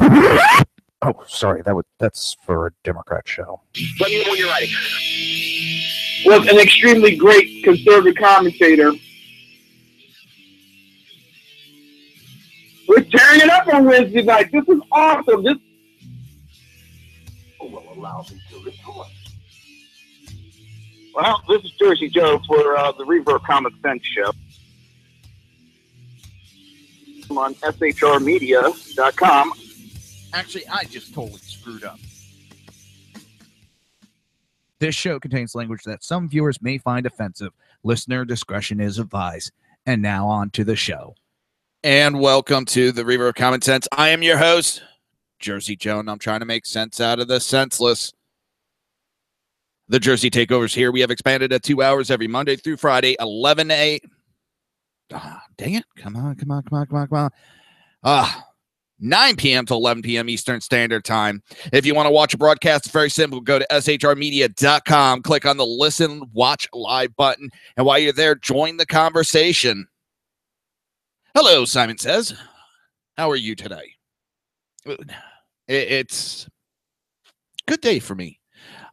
Oh, sorry, that's for a Democrat show. Let me know when you're ready. Was an extremely great conservative commentator. We're tearing it up on Wednesday night. This is awesome. This will allow me to report. Well, this is Jersey Joe for the Reaver of Common Sense show. I'm on shrmedia.com. Actually, I just totally screwed up. This show contains language that some viewers may find offensive. Listener discretion is advised. And now on to the show. And welcome to the Reaver of Common Sense. I am your host, Jersey Joe, and I'm trying to make sense out of the senseless. The Jersey Takeover's here. We have expanded to 2 hours every Monday through Friday, 11 a.m. Dang it. Come on. 9 p.m. to 11 p.m. Eastern Standard Time. If you want to watch a broadcast, it's very simple. Go to shrmedia.com, click on the Listen, Watch Live button, and while you're there, join the conversation. Hello, Simon says. How are you today? It's a good day for me.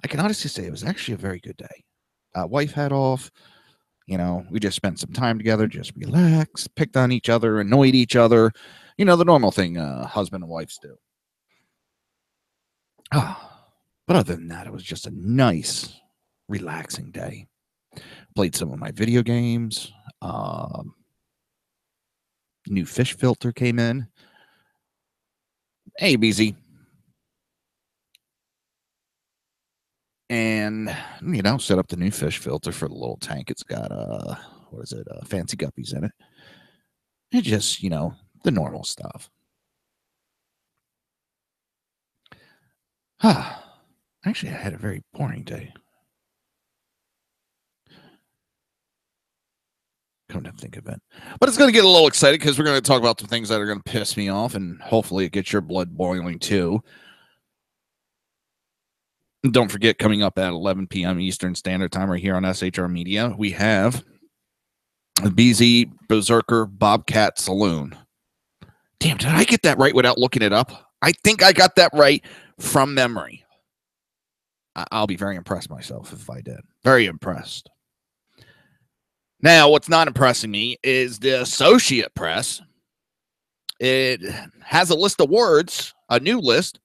I can honestly say it was actually a very good day. Wife had off. You know, we just spent some time together, just relaxed, picked on each other, annoyed each other. You know, the normal thing husband and wives do. But other than that, it was just a nice, relaxing day. Played some of my video games. New fish filter came in. Hey, BZ. And, you know, set up the new fish filter for the little tank. It's got, fancy guppies in it. And just, you know, the normal stuff. Actually, I had a very boring day. Come to think of it. But it's going to get a little excited because we're going to talk about some things that are going to piss me off, and hopefully it gets your blood boiling too. Don't forget, coming up at 11 p.m. Eastern Standard Time right here on SHR Media, we have the BZ Berserker Bobcat Saloon. Damn, did I get that right without looking it up? I think I got that right from memory. I'll be very impressed myself if I did. Very impressed. Now, what's not impressing me is the Associate Press. It has a list of words, a new list,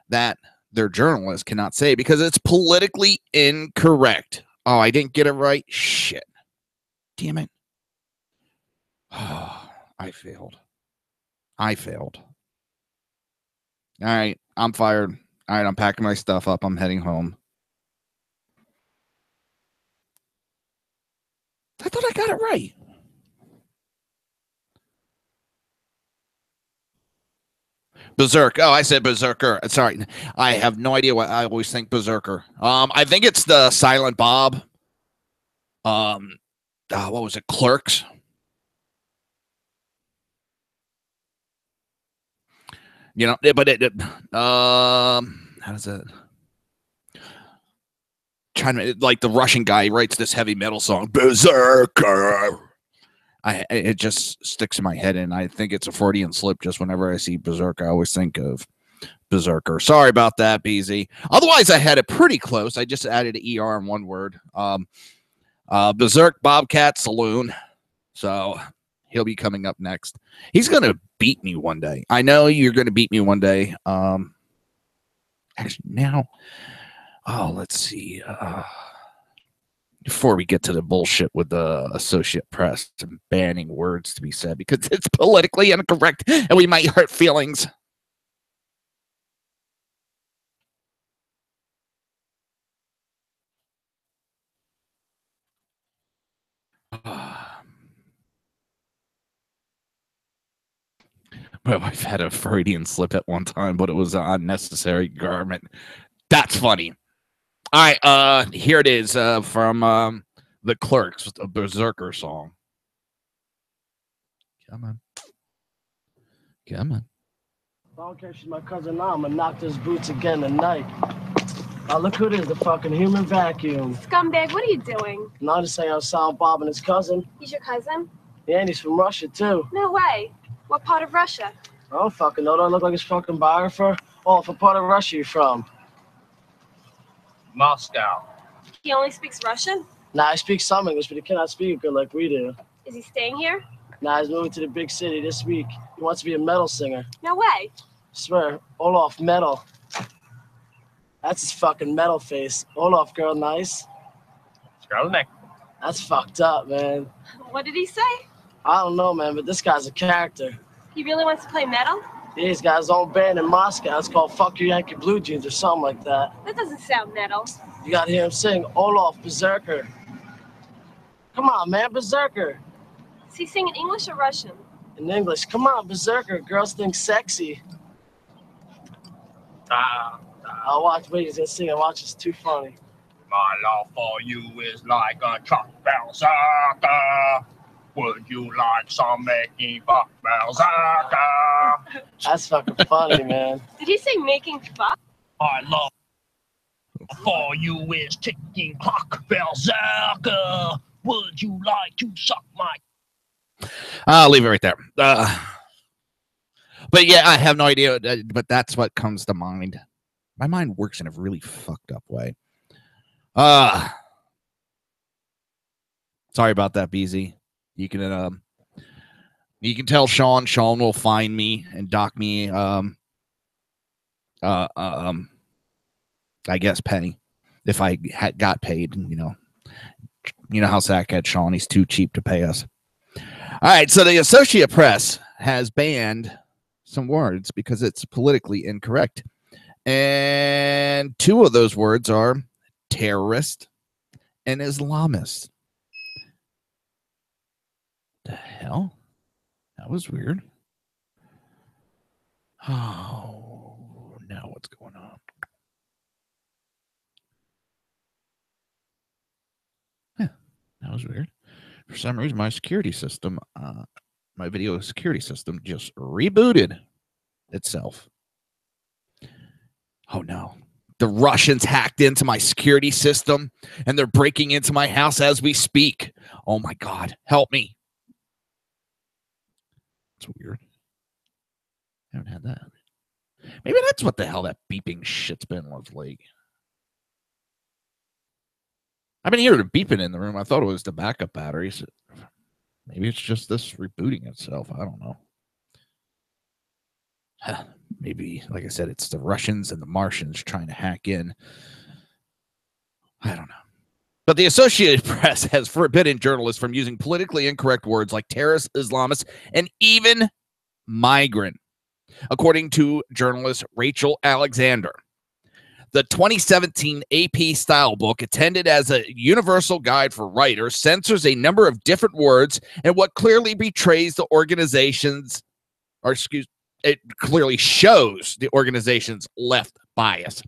that their journalists cannot say because it's politically incorrect. Oh, I didn't get it right? Shit. Damn it. Oh, I failed. All right, I'm fired. All right, I'm packing my stuff up. I'm heading home. I thought I got it right. Berserk. Oh, I said Berserker. Sorry. I have no idea what I always think Berserker. I think it's the Silent Bob. What was it? Clerks. You know, but how does it? Trying to, like, the Russian guy writes this heavy metal song, Berserker. It just sticks in my head, and I think it's a Freudian slip. Just whenever I see Berserker, I always think of Berserker. Sorry about that, BZ. Otherwise, I had it pretty close. I just added an ER in one word. Berserk Bobcat Saloon. So he'll be coming up next. He's going to beat me one day. I know you're going to beat me one day. Actually, now, let's see. Before we get to the bullshit with the Associate Press and banning words to be said because it's politically incorrect and we might hurt feelings. My wife had a Freudian slip at one time, but it was an unnecessary garment. That's funny. All right, here it is from the Clerks, a Berserker song. Come on. If I don't care if she's my cousin now, I'm gonna knock those boots again tonight. Oh, look who it is, the fucking human vacuum. Scumbag, what are you doing? Now to say I'm Silent Bob and his cousin. He's your cousin? Yeah, and he's from Russia, too. No way. What part of Russia? I don't fucking know. Don't look like his fucking biographer. Oh, what part of Russia you from? Moscow. He only speaks Russian? Nah, I speak some English, but he cannot speak good like we do. Is he staying here? Nah, he's moving to the big city this week. He wants to be a metal singer. No way. Swear, Olaf, metal. That's his fucking metal face. Olaf, girl, nice. Skrelnik. That's fucked up, man. What did he say? I don't know, man, but this guy's a character. He really wants to play metal? Yeah, he's got his own band in Moscow. It's called Fuck Your Yankee Blue Jeans or something like that. That doesn't sound metal. You gotta hear him sing Olaf, Berserker. Come on, man, Berserker. Is he singing English or Russian? In English, come on, Berserker. Girls think sexy. I'll watch. Wait, he's gonna sing. I watch. It's too funny. My love for you is like a truck berserker. Would you like some making fuck berserker? That's fucking funny, man. Did he say making fuck? My love for you is ticking clock berserker. Would you like to suck my? I'll leave it right there. But yeah, I have no idea. But that's what comes to mind. My mind works in a really fucked up way. Sorry about that, BZ. You can tell Sean. Sean will find me and dock me. I guess penny if I got paid. You know how sackhead Sean. He's too cheap to pay us. All right, so the Associated Press has banned some words because it's politically incorrect. And two of those words are terrorist and Islamist. The hell? That was weird. Oh, now what's going on? Yeah, that was weird. For some reason, my security system, my video security system just rebooted itself. Oh, no. The Russians hacked into my security system, and they're breaking into my house as we speak. Oh, my God. Help me. It's weird. I haven't had that. Maybe that's what the hell that beeping shit's been like. I've been hearing a beeping in the room. I thought it was the backup batteries. Maybe it's just this rebooting itself. I don't know. Maybe, like I said, it's the Russians and the Martians trying to hack in. I don't know. But the Associated Press has forbidden journalists from using politically incorrect words like terrorist, Islamist, and even migrant, according to journalist Rachel Alexander. The 2017 AP style book, intended as a universal guide for writers, censors a number of different words and what clearly betrays the organization's, it clearly shows the organization's left bias.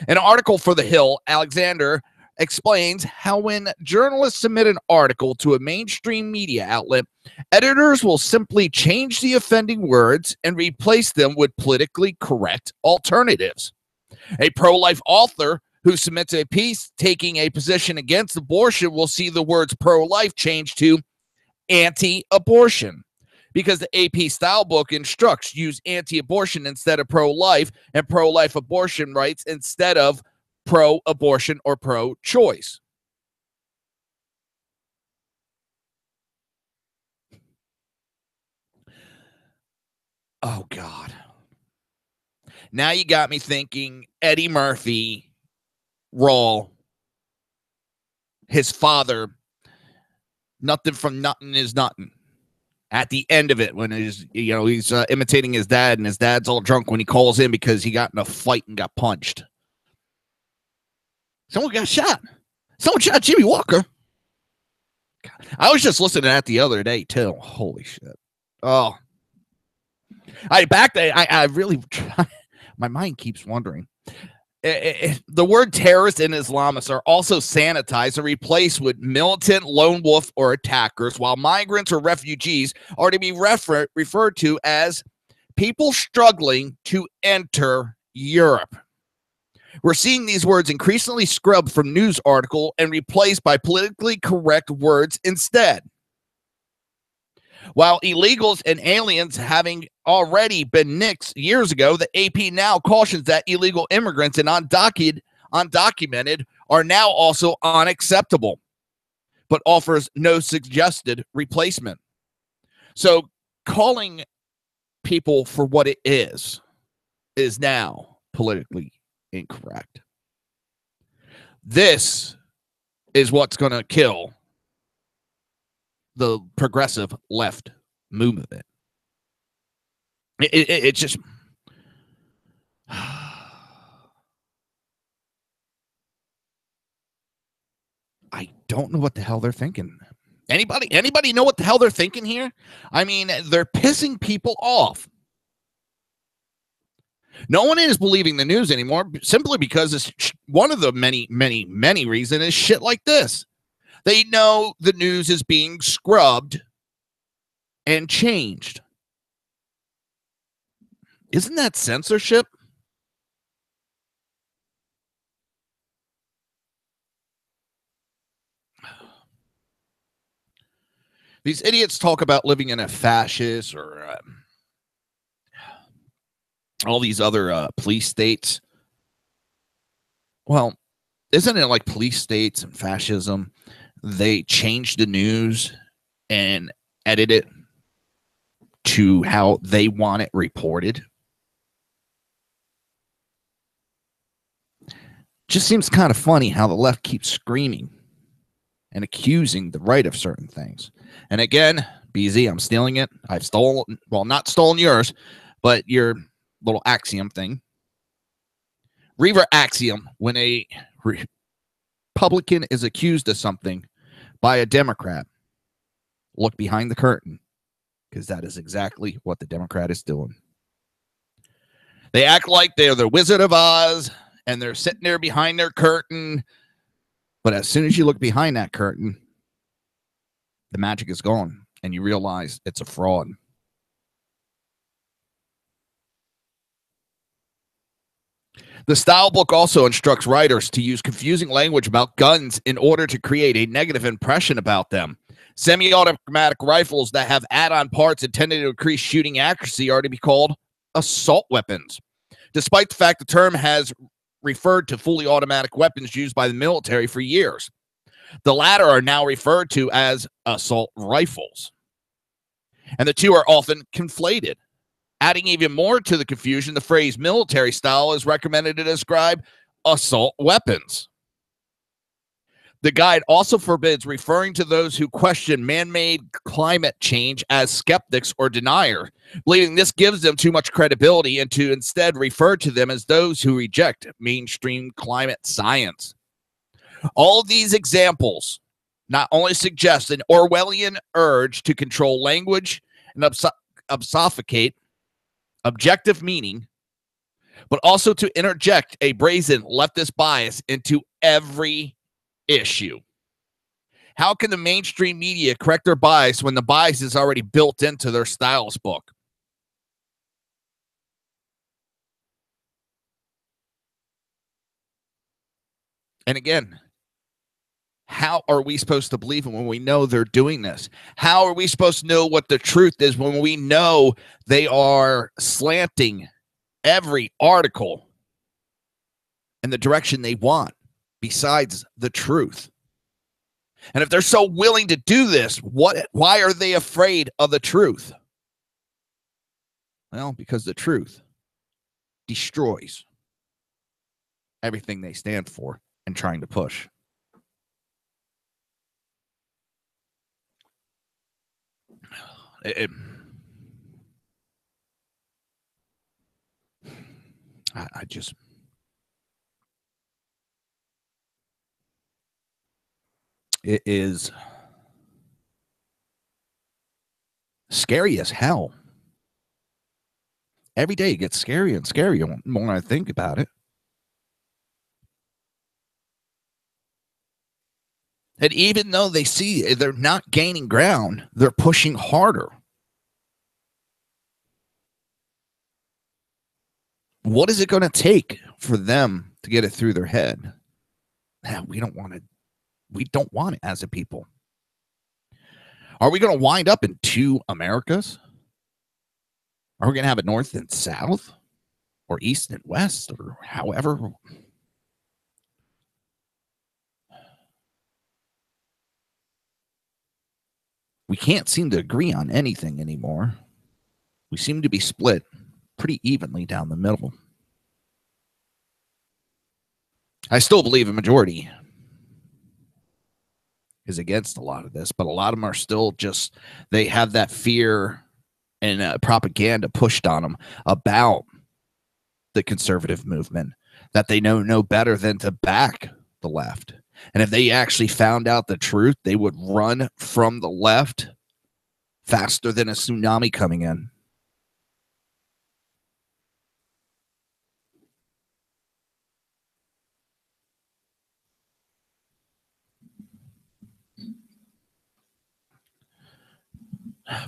In an article for The Hill, Alexander explains how when journalists submit an article to a mainstream media outlet, editors will simply change the offending words and replace them with politically correct alternatives. A pro-life author who submits a piece taking a position against abortion will see the words pro-life changed to anti-abortion, because the AP style book instructs use anti-abortion instead of pro-life and pro-life abortion rights instead of pro-abortion or pro-choice. Oh, God. Now you got me thinking Eddie Murphy, Raw, his father, nothing from nothing is nothing. At the end of it, when he's imitating his dad, and his dad's all drunk when he calls in because he got in a fight and got punched. Someone got shot. Someone shot Jimmy Walker. God. I was just listening to that the other day, too. Holy shit. Oh. I really try. My mind keeps wandering. The word terrorist and Islamists are also sanitized and replaced with militant, lone wolf, or attackers, while migrants or refugees are to be referred to as people struggling to enter Europe. We're seeing these words increasingly scrubbed from news article and replaced by politically correct words instead. While illegals and aliens having already been nixed years ago, the AP now cautions that illegal immigrants and undocumented are now also unacceptable, but offers no suggested replacement. So calling people for what it is now politically incorrect. This is what's going to kill the progressive left movement. It just I don't know what the hell they're thinking. Anybody know what the hell they're thinking here? I mean, they're pissing people off. No one is believing the news anymore simply because it's one of the many reasons is shit like this. They know the news is being scrubbed and changed. Isn't that censorship? These idiots talk about living in a fascist or all these other police states. Well, isn't it like police states and fascism? They change the news and edit it to how they want it reported. Just seems kind of funny how the left keeps screaming and accusing the right of certain things. And again, BZ, I'm stealing it. I've stolen, well, not stolen yours, but your little axiom thing. Reaver axiom: when a Republican is accused of something by a Democrat, look behind the curtain, because that is exactly what the Democrat is doing. They act like they're the Wizard of Oz and they're sitting there behind their curtain. But as soon as you look behind that curtain, the magic is gone and you realize it's a fraud. The style book also instructs writers to use confusing language about guns in order to create a negative impression about them. Semi-automatic rifles that have add-on parts intended to increase shooting accuracy are to be called assault weapons, despite the fact the term has referred to fully automatic weapons used by the military for years. The latter are now referred to as assault rifles, and the two are often conflated. Adding even more to the confusion, the phrase military style is recommended to describe assault weapons. The guide also forbids referring to those who question man-made climate change as skeptics or deniers, believing this gives them too much credibility, and to instead refer to them as those who reject mainstream climate science. All of these examples not only suggest an Orwellian urge to control language and obfuscate objective meaning, but also to interject a brazen leftist bias into every issue. How can the mainstream media correct their bias when the bias is already built into their styles book? And again, how are we supposed to believe them when we know they're doing this? How are we supposed to know what the truth is when we know they are slanting every article in the direction they want besides the truth? And if they're so willing to do this, why are they afraid of the truth? Well, because the truth destroys everything they stand for and trying to push. I just it is scary as hell. Every day it gets scarier and scarier the more I think about it. And even though they see they're not gaining ground, they're pushing harder. What is it going to take for them to get it through their head? We don't want it as a people. Are we going to wind up in two Americas? Are we going to have it north and south, or east and west, or however? We can't seem to agree on anything anymore. We seem to be split pretty evenly down the middle. I still believe a majority is against a lot of this, but a lot of them are still just, they have that fear and propaganda pushed on them about the conservative movement that they know no better than to back the left. And if they actually found out the truth, they would run from the left faster than a tsunami coming in.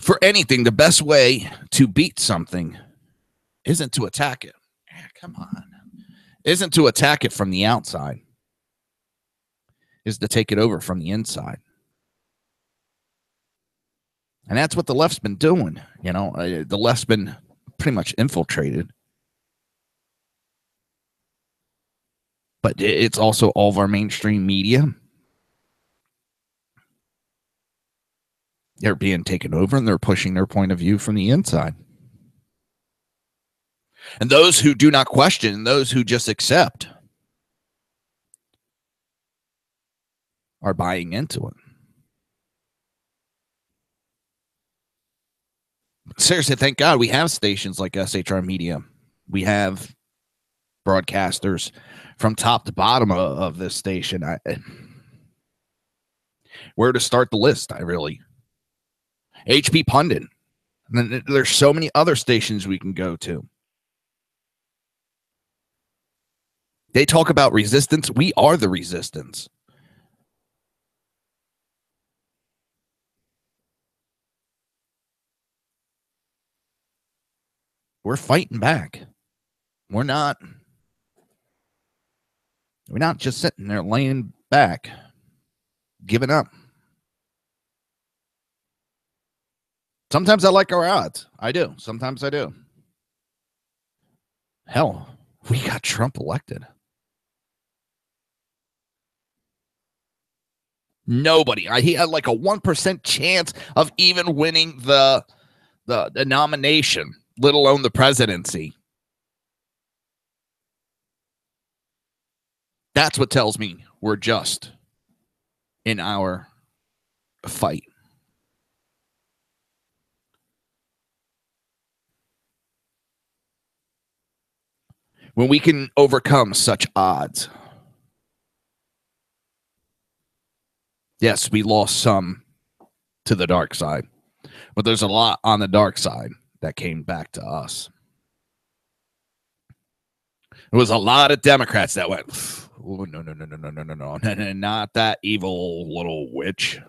For anything, the best way to beat something isn't to attack it. Come on. Isn't to attack it from the outside. Is to take it over from the inside. And that's what the left's been doing. You know, the left's been pretty much infiltrated. But it's also all of our mainstream media. They're being taken over and they're pushing their point of view from the inside. And those who do not question, those who just accept, are buying into it. Seriously, thank God we have stations like SHR Media. We have broadcasters from top to bottom of this station. Where to start the list? HP Pundit. And there's so many other stations we can go to. They talk about resistance. We are the resistance. We're fighting back. We're not just sitting there laying back, giving up. Sometimes I like our odds. I do. Sometimes I do. Hell, we got Trump elected. Nobody. He had like a 1% chance of even winning the nomination, let alone the presidency. That's what tells me we're just in our fight. When we can overcome such odds. Yes, we lost some to the dark side, but there's a lot on the dark side that came back to us. There was a lot of Democrats that went, oh, no, not that evil little witch.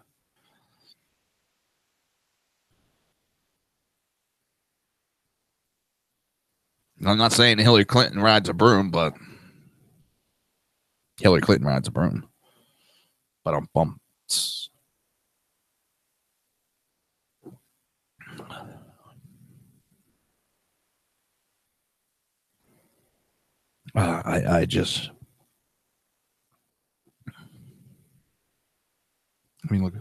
I'm not saying Hillary Clinton rides a broom, but Hillary Clinton rides a broom. But I'm bummed. I just, I mean, look.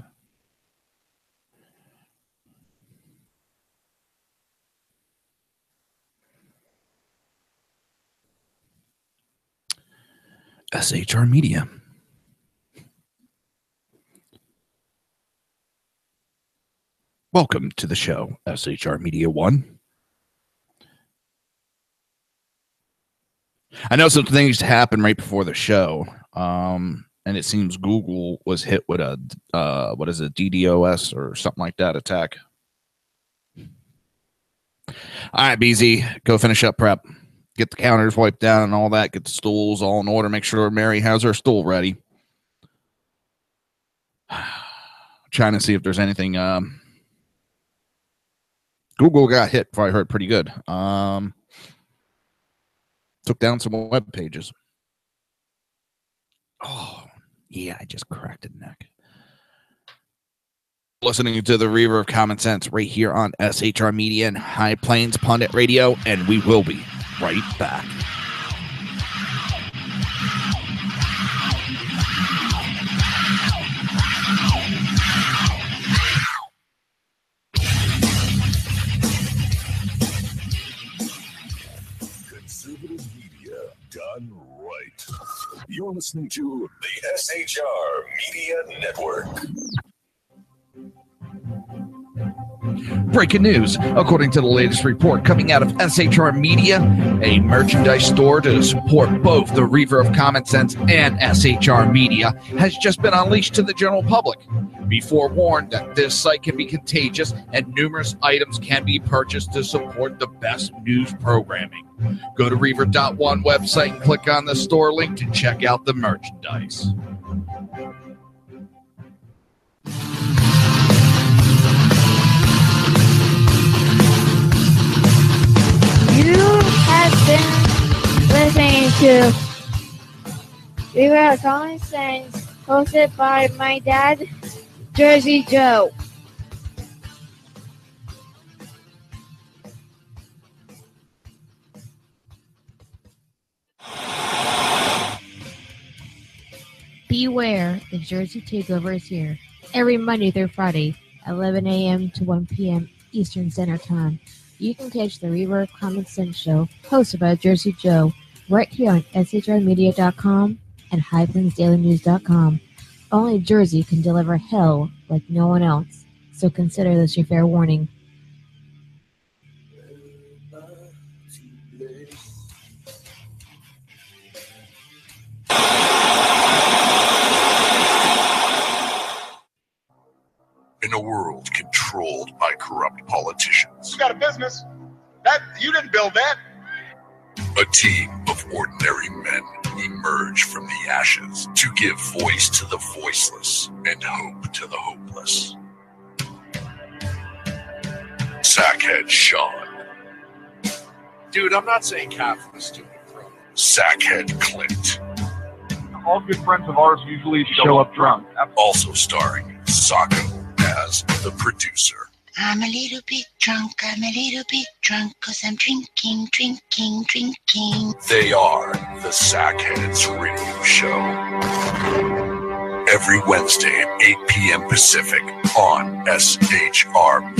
SHR Media. Welcome to the show, SHR Media 1. I know some things happened right before the show, and it seems Google was hit with a, what is it, DDoS or something like that attack. All right, BZ, go finish up prep. Get the counters wiped down and all that. Get the stools all in order. Make sure Mary has her stool ready. Trying to see if there's anything. Google got hit, if I heard, pretty good. Took down some web pages. Oh, yeah, I just cracked a neck. Listening to the Reaver of Common Sense right here on SHR Media and High Plains Pundit Radio, and we will be right back. Conservative media done right. You're listening to the SHR Media Network. Breaking news. According to the latest report coming out of SHR Media, a merchandise store to support both the Reaver of Common Sense and SHR Media has just been unleashed to the general public. Be forewarned that this site can be contagious and numerous items can be purchased to support the best news programming. Go to Reaver.one website and click on the store link to check out the merchandise. You have been listening to Reaver of Common Sense, hosted by my dad, Jersey Joe. Beware, the Jersey Takeover is here. Every Monday through Friday, 11 a.m. to 1 p.m. Eastern Standard Time. You can catch the Reaver of Common Sense show, hosted by Jersey Joe, right here on shrmedia.com and highplains.com. Only Jersey can deliver hell like no one else, so consider this your fair warning. In a world controlled by corrupt politicians, You got a business. That you didn't build that. a team of ordinary men emerge from the ashes to give voice to the voiceless and hope to the hopeless. Sackhead Sean. Dude, I'm not saying cat from a stupid throat. Sackhead Clint. All good friends of ours usually show up drunk. Also starring Sacco as the producer. I'm a little bit drunk, cause I'm drinking. They are the Sackheads Radio Show. Every Wednesday at 8 p.m. Pacific on shrmedia.com.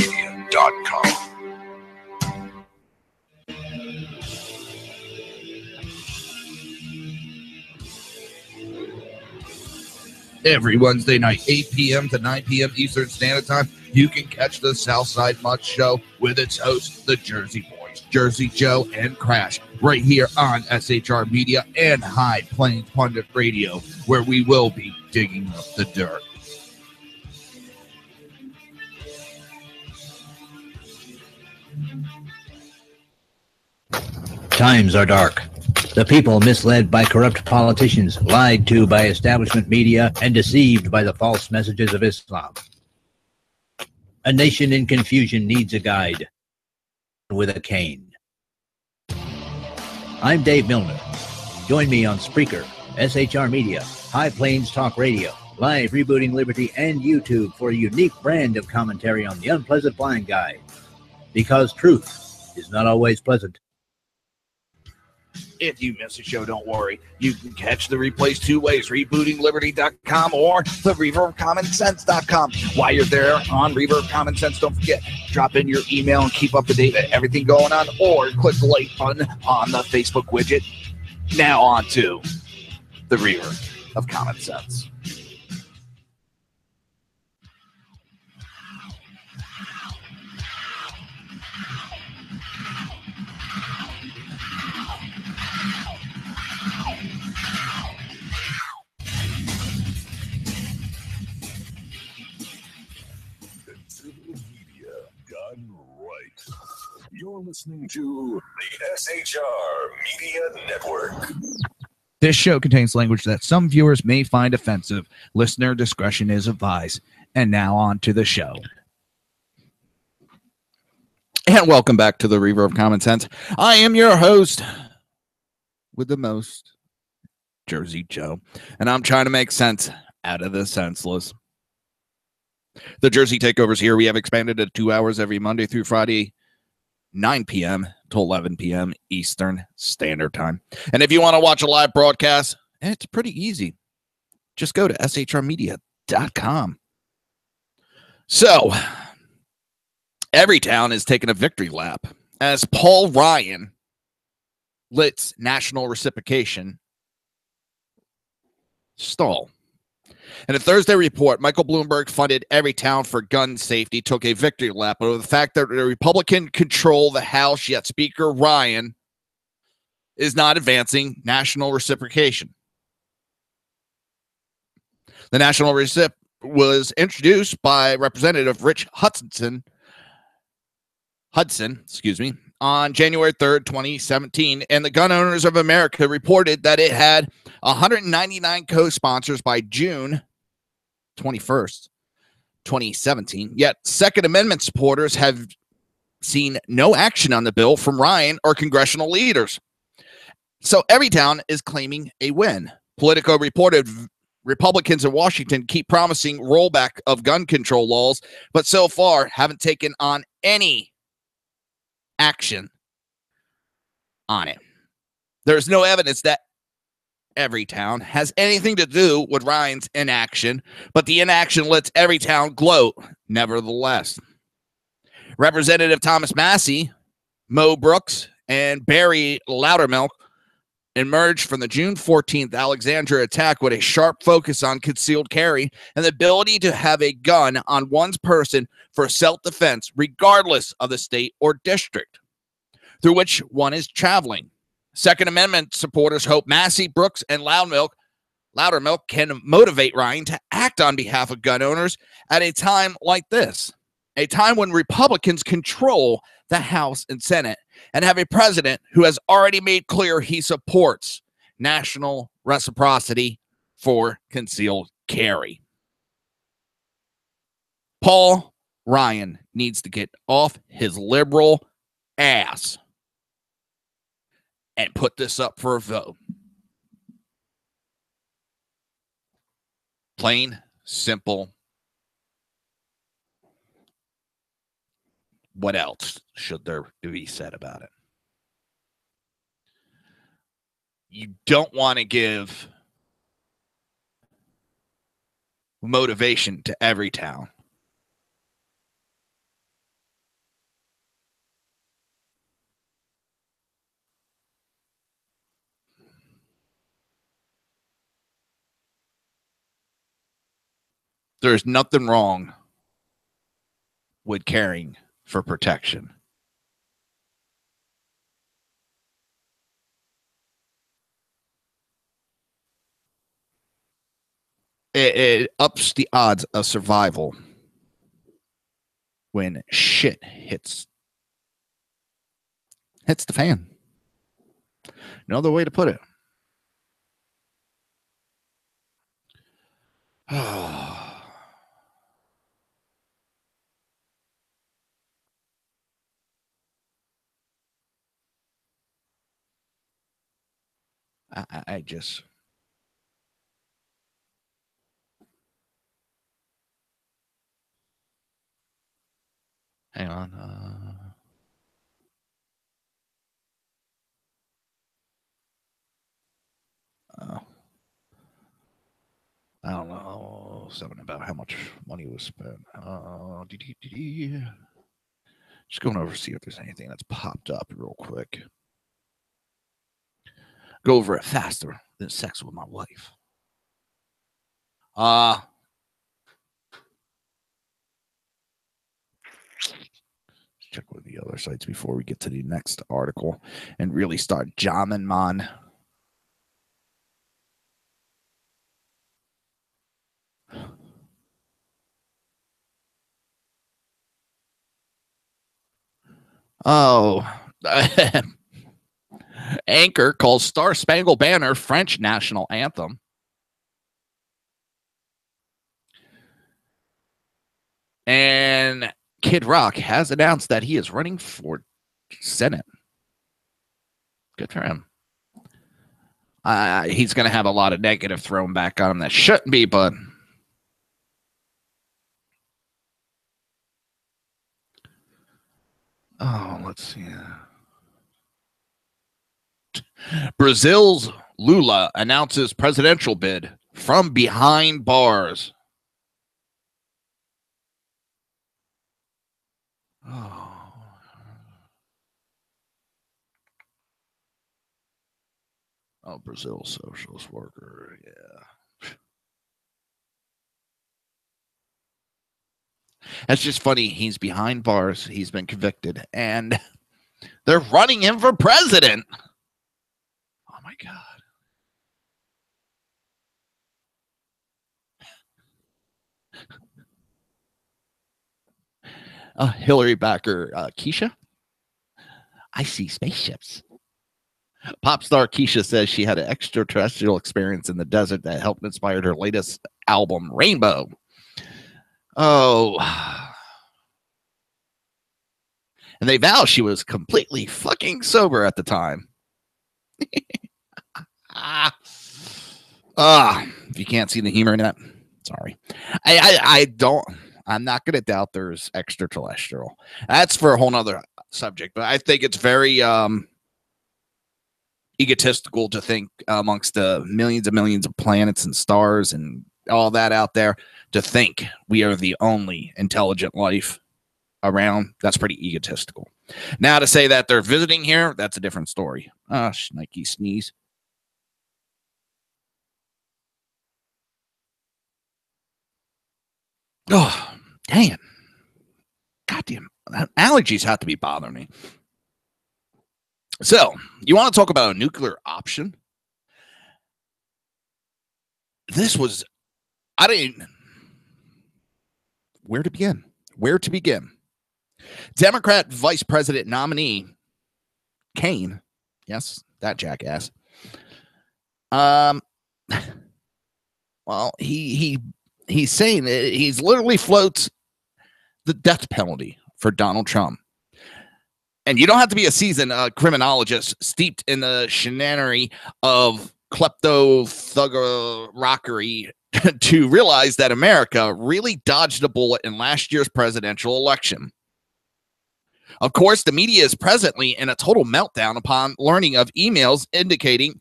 Every Wednesday night, 8 p.m. to 9 p.m. Eastern Standard Time, you can catch the Southside Mutt Show with its hosts, the Jersey Boys, Jersey Joe and Crash, right here on SHR Media and High Plains Pundit Radio, where we will be digging up the dirt. Times are dark. The people misled by corrupt politicians, lied to by establishment media, and deceived by the false messages of Islam. A nation in confusion needs a guide with a cane. I'm Dave Milner. Join me on Spreaker, SHR Media, High Plains Talk Radio, Live Rebooting Liberty, and YouTube for a unique brand of commentary on the unpleasant blind guy. Because truth is not always pleasant. If you miss a show, don't worry. You can catch the replays two ways, rebootingliberty.com or the reaverofcommonsense.com. While you're there on Reaver of Common Sense, don't forget, drop in your email and keep up to date with everything going on, or click the like button on the Facebook widget. Now on to the Reaver of Common Sense. You're listening to the SHR Media Network. This show contains language that some viewers may find offensive. Listener discretion is advised. And now on to the show. And welcome back to the Reaver of Common Sense. I am your host with the most, Jersey Joe. And I'm trying to make sense out of the senseless. The Jersey Takeovers here, we have expanded to 2 hours every Monday through Friday, 9 p.m. to 11 p.m. Eastern Standard Time. And if you want to watch a live broadcast, it's pretty easy. Just go to shrmedia.com. So, Everytown is taking a victory lap as Paul Ryan lets national reciprocation stall. In a Thursday report, Michael Bloomberg funded Everytown for gun safety took a victory lap over the fact that the Republican control the House, yet Speaker Ryan is not advancing national reciprocation. The national recip was introduced by Representative Rich Hudson, on January 3rd, 2017, and the Gun Owners of America reported that it had 199 co-sponsors by June 21st, 2017. Yet Second Amendment supporters have seen no action on the bill from Ryan or congressional leaders. So Everytown is claiming a win. Politico reported Republicans in Washington keep promising rollback of gun control laws, but so far haven't taken on any action on it. There's no evidence that Everytown has anything to do with Ryan's inaction, but the inaction lets Everytown gloat nevertheless. Representative Thomas Massey, Mo Brooks, and Barry Loudermilk emerged from the June 14th Alexandria attack with a sharp focus on concealed carry and the ability to have a gun on one's person for self-defense, regardless of the state or district through which one is traveling. Second Amendment supporters hope Massey, Brooks, and Loudermilk can motivate Ryan to act on behalf of gun owners at a time like this, a time when Republicans control the House and Senate and have a president who has already made clear he supports national reciprocity for concealed carry. Paul Ryan needs to get off his liberal ass and put this up for a vote. Plain, simple. What else should there be said about it? You don't want to give motivation to Everytown. There's nothing wrong with caring for protection. It ups the odds of survival when shit hits the fan. No other way to put it. I just hang on. I don't know, something about how much money was spent. Just going over to see if there's anything that's popped up real quick. Go over it faster than sex with my wife. Let's check with the other sites before we get to the next article and really start jamming, man. Oh, Anchor calls Star Spangled Banner French national anthem. And Kid Rock has announced that he is running for Senate. Good for him. He's going to have a lot of negative thrown back on him that shouldn't be, but Brazil's Lula announces presidential bid from behind bars. Oh, Brazil socialist worker. Yeah. That's just funny. He's behind bars. He's been convicted, and they're running him for president. Oh, my God. Hillary backer Keisha. I see spaceships. Pop star Keisha says she had an extraterrestrial experience in the desert that helped inspire her latest album, Rainbow. Oh. And they vow she was completely fucking sober at the time. If you can't see the humor in that, sorry. I'm not going to doubt there's extraterrestrial. That's for a whole nother subject, but I think it's very egotistical to think amongst the millions and millions of planets and stars and all that out there to think we are the only intelligent life around. That's pretty egotistical. Now to say that they're visiting here, that's a different story. Nike sneeze. Oh, damn. Goddamn. Allergies have to be bothering me. So, you want to talk about a nuclear option? Where to begin? Where to begin? Democrat vice president nominee Kane, yes, that jackass. Well, he's saying he's literally floats the death penalty for Donald Trump. And you don't have to be a seasoned criminologist steeped in the shenanery of klepto-thugger-rockery to realize that America really dodged a bullet in last year's presidential election. Of course, the media is presently in a total meltdown upon learning of emails indicating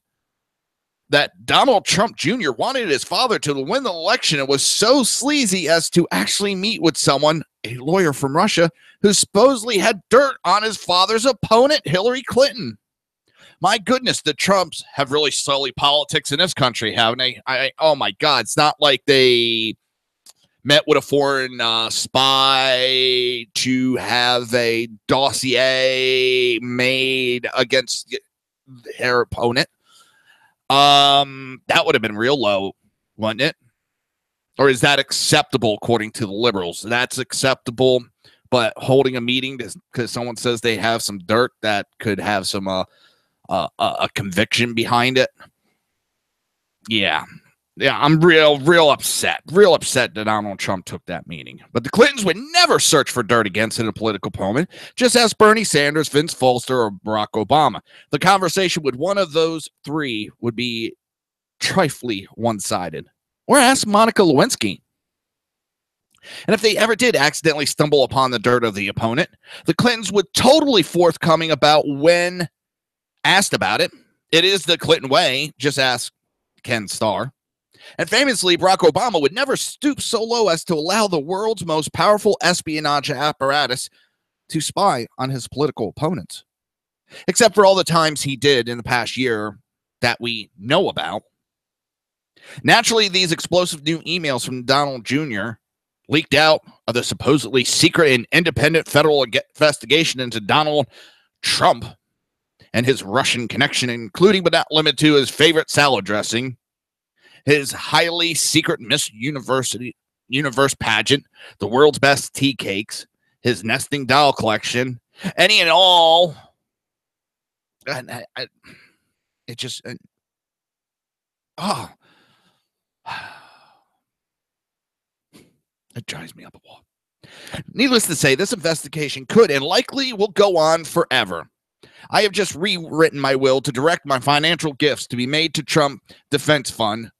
that Donald Trump Jr. wanted his father to win the election and was so sleazy as to actually meet with someone, a lawyer from Russia, who supposedly had dirt on his father's opponent, Hillary Clinton. My goodness, the Trumps have really sullied politics in this country, haven't they? Oh, my God. It's not like they met with a foreign spy to have a dossier made against their opponent. That would have been real low, wouldn't it? Or is that acceptable according to the liberals? That's acceptable, but holding a meeting because someone says they have some dirt that could have some a conviction behind it. Yeah, I'm real upset that Donald Trump took that meeting. But the Clintons would never search for dirt against a political opponent, just ask Bernie Sanders, Vince Foster, or Barack Obama. The conversation with one of those three would be trifling one-sided. Or ask Monica Lewinsky. And if they ever did accidentally stumble upon the dirt of the opponent, the Clintons would totally forthcoming about when asked about it. It is the Clinton way. Just ask Ken Starr. And famously, Barack Obama would never stoop so low as to allow the world's most powerful espionage apparatus to spy on his political opponents. Except for all the times he did in the past year that we know about. Naturally, these explosive new emails from Donald Jr. leaked out of the supposedly secret and independent federal investigation into Donald Trump and his Russian connection, including but not limited to his favorite salad dressing, his highly secret Miss Universe pageant, the world's best tea cakes, his nesting doll collection, any and all. And it just, it drives me up a wall. Needless to say, this investigation could and likely will go on forever. I have just rewritten my will to direct my financial gifts to be made to Trump Defense Fund,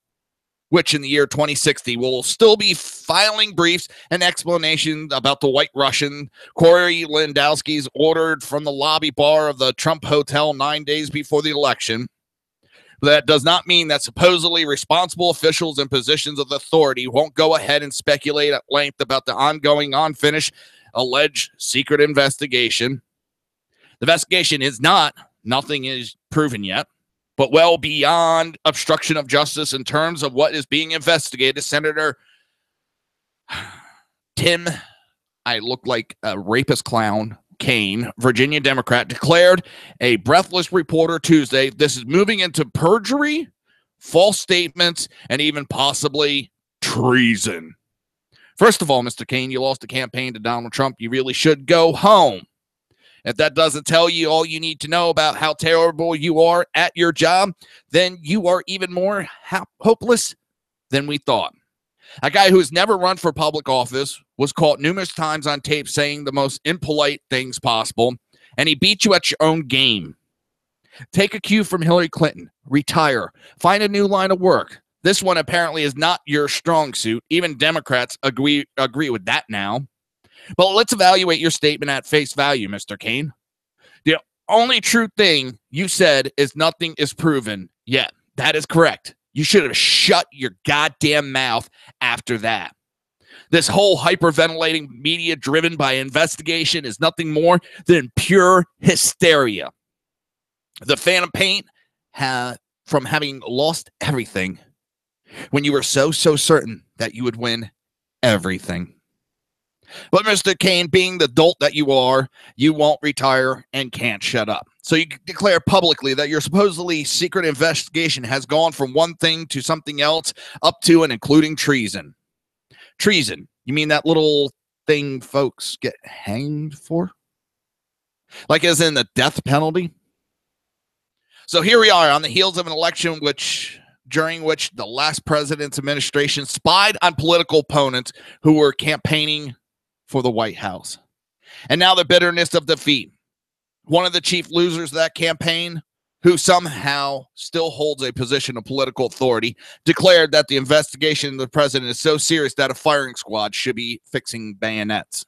which in the year 2060 will still be filing briefs and explanations about the White Russian Corey Lewandowski's ordered from the lobby bar of the Trump Hotel 9 days before the election. But that does not mean that supposedly responsible officials in positions of authority won't go ahead and speculate at length about the ongoing, unfinished, alleged secret investigation. The investigation is nothing is proven yet, but well beyond obstruction of justice in terms of what is being investigated. Senator Tim, I look like a rapist clown, Kane, Virginia Democrat, declared a breathless reporter Tuesday, this is moving into perjury, false statements, and even possibly treason. First of all, Mr. Kane, you lost the campaign to Donald Trump. You really should go home. If that doesn't tell you all you need to know about how terrible you are at your job, then you are even more hopeless than we thought. A guy who's never run for public office was caught numerous times on tape saying the most impolite things possible, and he beat you at your own game. Take a cue from Hillary Clinton. Retire. Find a new line of work. This one apparently is not your strong suit. Even Democrats agree with that now. But let's evaluate your statement at face value, Mr. Kane. The only true thing you said is nothing is proven yet. That is correct. You should have shut your goddamn mouth after that. This whole hyperventilating media driven by investigation is nothing more than pure hysteria. The Phantom Pain from having lost everything when you were so certain that you would win everything. But Mr. Kane, being the dolt that you are, you won't retire and can't shut up. So you declare publicly that your supposedly secret investigation has gone from one thing to something else, up to and including treason. Treason. You mean that little thing folks get hanged for? Like as in the death penalty? So here we are on the heels of an election during which the last president's administration spied on political opponents who were campaigning for the White House. And now the bitterness of defeat. One of the chief losers of that campaign, who somehow still holds a position of political authority, declared that the investigation of the president is so serious that a firing squad should be fixing bayonets.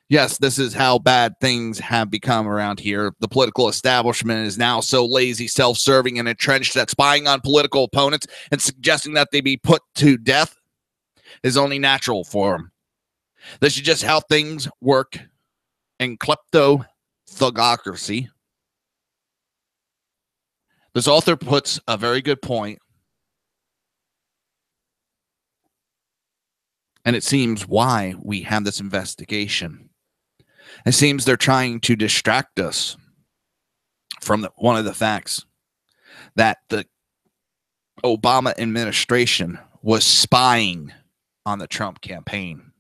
Yes, this is how bad things have become around here. The political establishment is now so lazy, self-serving, and entrenched that spying on political opponents and suggesting that they be put to death is only natural for them. This is just how things work in klepto-thugocracy. This author puts a very good point, and it seems why we have this investigation. It seems they're trying to distract us from one of the facts that the Obama administration was spying on the Trump campaign.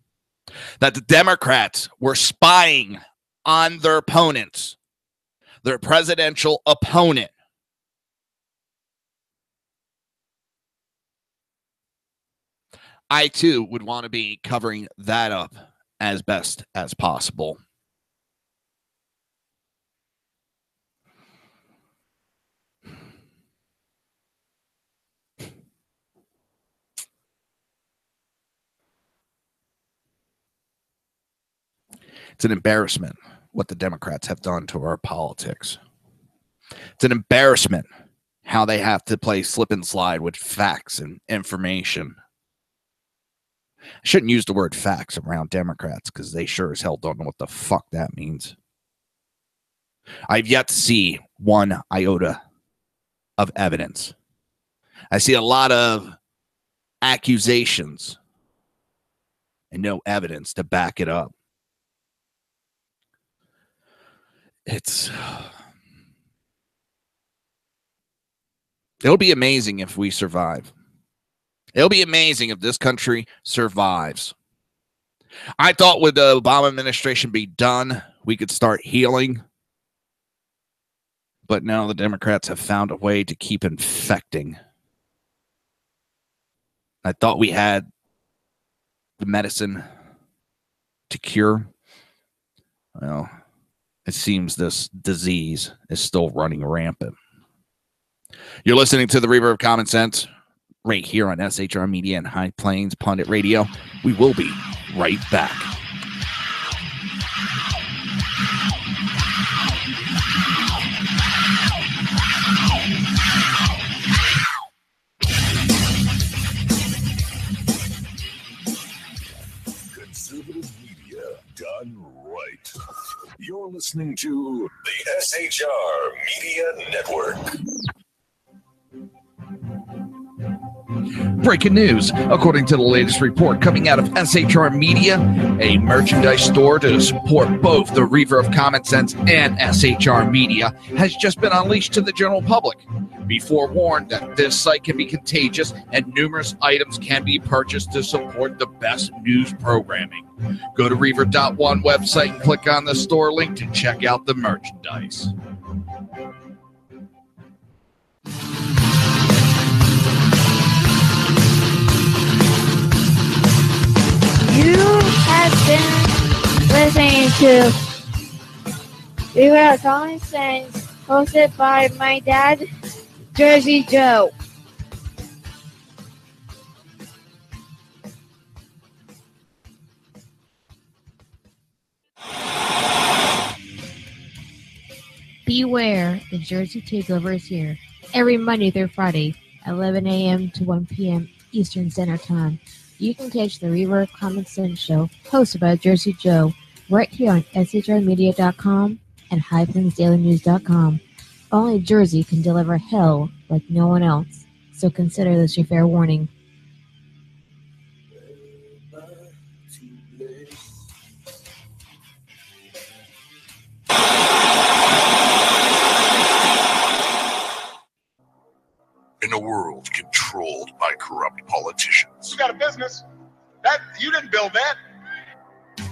That the Democrats were spying on their opponents, their presidential opponent. I, too, would want to be covering that up as best as possible. It's an embarrassment what the Democrats have done to our politics. It's an embarrassment how they have to play slip and slide with facts and information. I shouldn't use the word facts around Democrats because they sure as hell don't know what the fuck that means. I've yet to see one iota of evidence. I see a lot of accusations and no evidence to back it up. It'll be amazing if we survive. It'll be amazing if this country survives. I thought with the Obama administration be done, we could start healing. But now the Democrats have found a way to keep infecting. I thought we had the medicine to cure. Well, it seems this disease is still running rampant. You're listening to the Reaver of Common Sense right here on SHR Media and High Plains Pundit Radio. We will be right back. listening to the SHR Media Network. Breaking news. According to the latest report coming out of SHR Media, a merchandise store to support both the Reaver of Common Sense and SHR Media has just been unleashed to the general public. Be forewarned that this site can be contagious and numerous items can be purchased to support the best news programming. Go to Reaver.one website and click on the store link to check out the merchandise. You have been listening to Reaver of Common Sense, hosted by my dad, Jersey Joe. Beware, the Jersey Takeover is here. Every Monday through Friday, 11 a.m. to 1 p.m. Eastern Standard Time. You can catch the Reaver of Common Sense show, hosted by Jersey Joe, right here on shrmedia.com and highplains.dailynews.com. Only Jersey can deliver hell like no one else, so consider this your fair warning. In a world controlled by corrupt politicians, You got a business. That you didn't build that.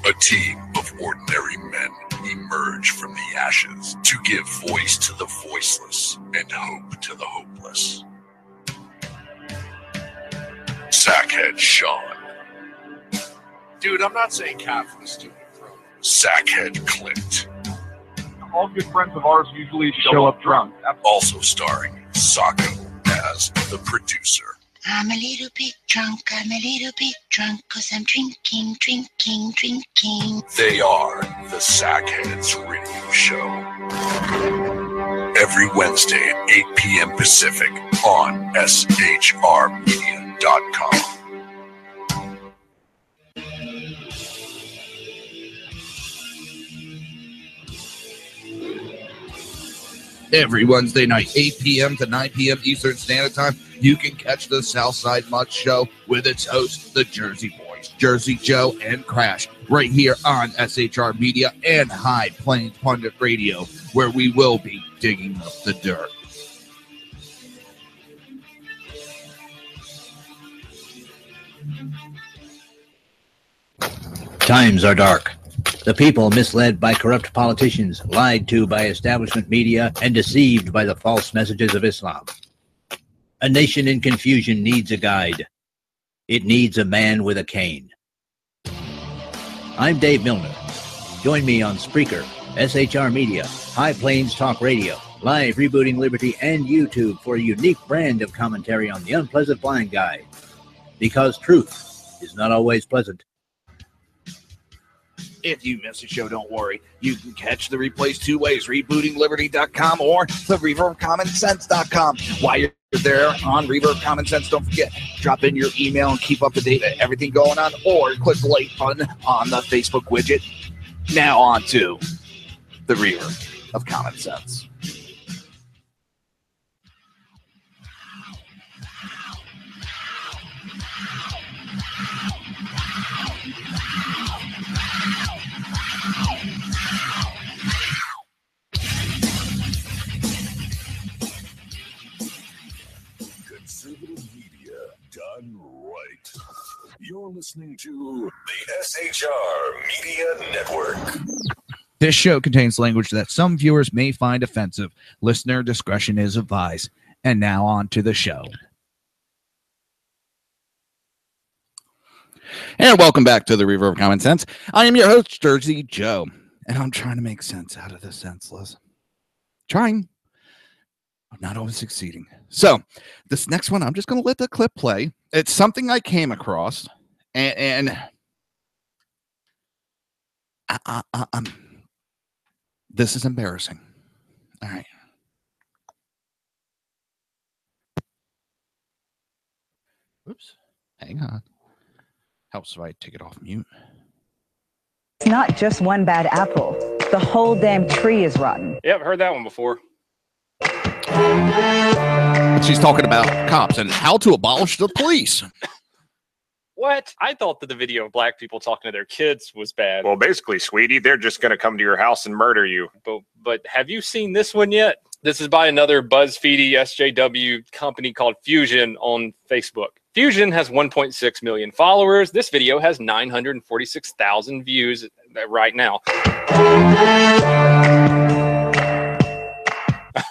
a team of ordinary men emerge from the ashes to give voice to the voiceless and hope to the hopeless. Sackhead Sean, Dude, I'm not saying capitalists, stupid, bro. Sackhead Clint, All good friends of ours usually show up drunk. also starring Sacco as the producer. I'm a little bit drunk, I'm a little bit drunk, 'cause I'm drinking, drinking, drinking. They are the Sackheads Radio Show. Every Wednesday at 8 p.m. Pacific on shrmedia.com. Every Wednesday night, 8 p.m. to 9 p.m. Eastern Standard Time, you can catch the Southside Mutt Show with its hosts, the Jersey Boys, Jersey Joe and Crash, right here on SHR Media and High Plains Pundit Radio, where we will be digging up the dirt. Times are dark. The people misled by corrupt politicians, lied to by establishment media, and deceived by the false messages of Islam. A nation in confusion needs a guide. It needs a man with a cane. I'm Dave Milner. Join me on Spreaker, SHR Media, High Plains Talk Radio, Live Rebooting Liberty, and YouTube for a unique brand of commentary on the unpleasant blind guide. Because truth is not always pleasant. If you miss a show, don't worry. You can catch the replays two ways, rebootingliberty.com or the reaverofcommonsense.com. While you're there on Reaver of Common Sense, don't forget, drop in your email and keep up to date with everything going on, or click the like button on the Facebook widget. Now on to the Reaver of Common Sense. Conservative media done right. You're listening to the SHR Media Network. This show contains language that some viewers may find offensive. Listener discretion is advised. And now on to the show. And welcome back to the Reaver of Common Sense. I am your host, Jersey Joe, and I'm trying to make sense out of the senseless. Trying. I'm not always succeeding. So this next one, I'm just going to let the clip play. It's something I came across, and this is embarrassing. All right. Oops. Hang on. Helps if I take it off mute. not just one bad apple. The whole damn tree is rotten. Yep, heard that one before. She's talking about cops and how to abolish the police. What? I thought that the video of black people talking to their kids was bad. Well, basically, sweetie, they're just going to come to your house and murder you. But have you seen this one yet? This is by another BuzzFeedy SJW company called Fusion on Facebook. Fusion has 1.6 million followers. This video has 946,000 views right now.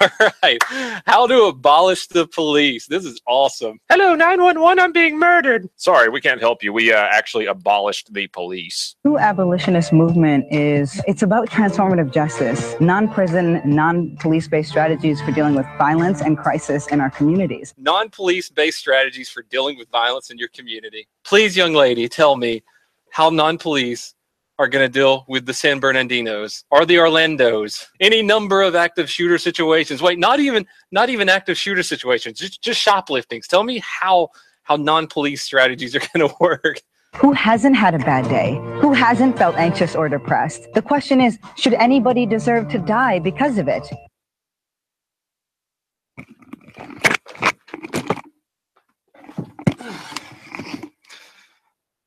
All right. How to abolish the police. This is awesome. Hello, 911. I'm being murdered. Sorry, we can't help you. We actually abolished the police. True abolitionist movement it's about transformative justice, non-prison, non-police-based strategies for dealing with violence and crisis in our communities. Non-police-based strategies for dealing with violence in your community. Please, young lady, tell me how non-police are going to deal with the San Bernardinos or the Orlandos, any number of active shooter situations. Wait, not even active shooter situations, just shopliftings. Tell me how non-police strategies are going to work. Who hasn't had a bad day? Who hasn't felt anxious or depressed? The question is, should anybody deserve to die because of it?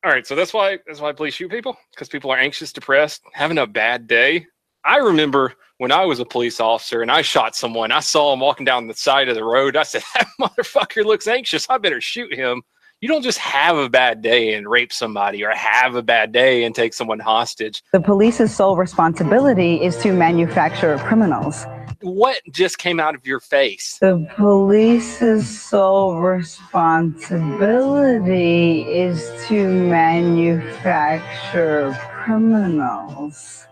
All right, so that's why police shoot people, because people are anxious, depressed, having a bad day. I remember when I was a police officer and I shot someone, I saw him walking down the side of the road. I said, that motherfucker looks anxious. I better shoot him. You don't just have a bad day and rape somebody or have a bad day and take someone hostage. The police's sole responsibility is to manufacture criminals. What just came out of your face? The police's sole responsibility is to manufacture criminals.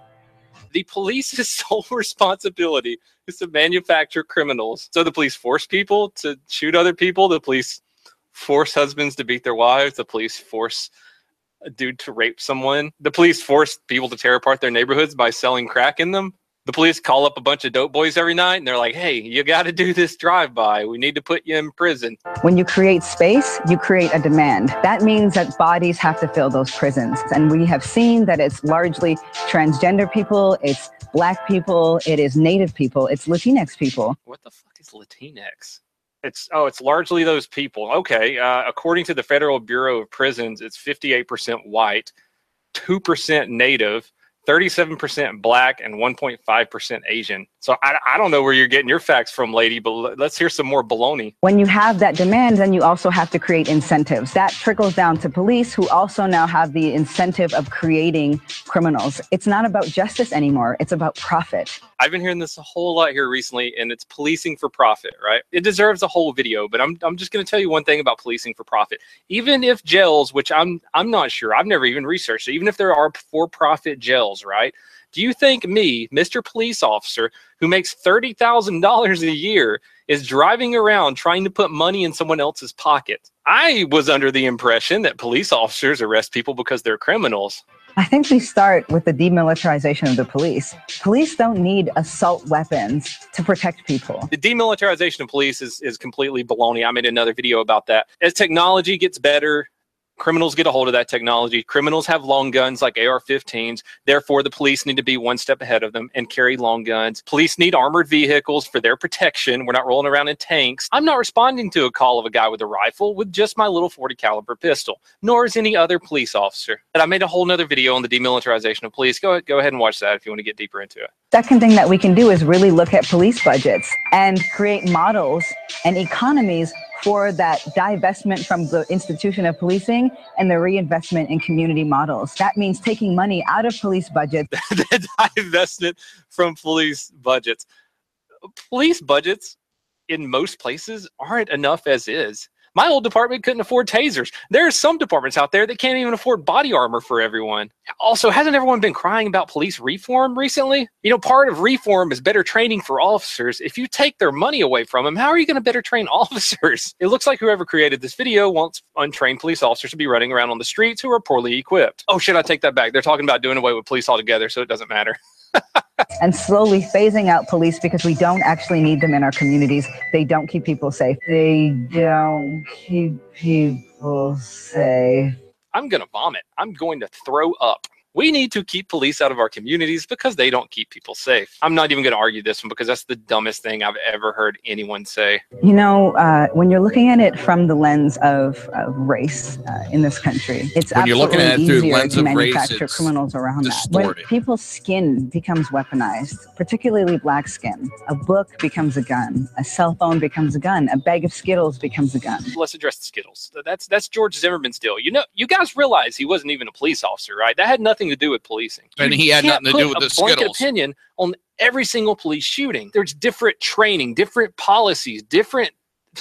The police's sole responsibility is to manufacture criminals. So the police force people to shoot other people. The police force husbands to beat their wives. The police force a dude to rape someone. The police force people to tear apart their neighborhoods by selling crack in them. The police call up a bunch of dope boys every night and they're like, hey, you got to do this drive-by. We need to put you in prison. When you create space, you create a demand. That means that bodies have to fill those prisons. And we have seen that it's largely transgender people, it's Black people, it is Native people, it's Latinx people. What the fuck is Latinx? It's largely those people. Okay, according to the Federal Bureau of Prisons, it's 58% white, 2% Native, 37% Black, and 1.5% Asian. So I don't know where you're getting your facts from, lady, but let's hear some more baloney. When you have that demand, then you also have to create incentives. That trickles down to police, who also now have the incentive of creating criminals. It's not about justice anymore. It's about profit. I've been hearing this a whole lot here recently, and it's policing for profit, right? It deserves a whole video, but I'm just going to tell you one thing about policing for profit. Even if jails, which I'm not sure, I've never even researched it, even if there are for-profit jails, right? Do you think me, Mr. Police Officer, who makes $30,000 a year, is driving around trying to put money in someone else's pocket? I was under the impression that police officers arrest people because they're criminals. I think we start with the demilitarization of the police. Police don't need assault weapons to protect people. The demilitarization of police is completely baloney. I made another video about that. As technology gets better, criminals get a hold of that technology. Criminals have long guns like AR-15s. Therefore, the police need to be one step ahead of them and carry long guns. Police need armored vehicles for their protection. We're not rolling around in tanks. I'm not responding to a call of a guy with a rifle with just my little .40 caliber pistol, nor is any other police officer. And I made a whole nother video on the demilitarization of police. Go ahead and watch that if you want to get deeper into it. Second thing that we can do is really look at police budgets and create models and economies for that divestment from the institution of policing and the reinvestment in community models. That means taking money out of police budgets. The divestment from police budgets. Police budgets in most places aren't enough as is. My old department couldn't afford tasers. There are some departments out there that can't even afford body armor for everyone. Also, hasn't everyone been crying about police reform recently? You know, part of reform is better training for officers. If you take their money away from them, how are you going to better train officers? It looks like whoever created this video wants untrained police officers to be running around on the streets who are poorly equipped. Oh shit, I take that back. They're talking about doing away with police altogether, so it doesn't matter. And slowly phasing out police because we don't actually need them in our communities. They don't keep people safe. They don't keep people safe. I'm going to vomit. I'm going to throw up. We need to keep police out of our communities because they don't keep people safe. I'm not even going to argue this one because that's the dumbest thing I've ever heard anyone say. You know, when you're looking at it from the lens of race in this country, it's when you're looking at it through the easier lens to of race, manufacture it's criminals around that. distorted. When people's skin becomes weaponized, particularly black skin, a book becomes a gun, a cell phone becomes a gun, a bag of Skittles becomes a gun. Let's address the Skittles. That's George Zimmerman's deal. You know, you guys realize he wasn't even a police officer, right? That had nothing to do with policing. And he had nothing to do with the blanket Skittles. opinion on every single police shooting. There's different training, different policies, different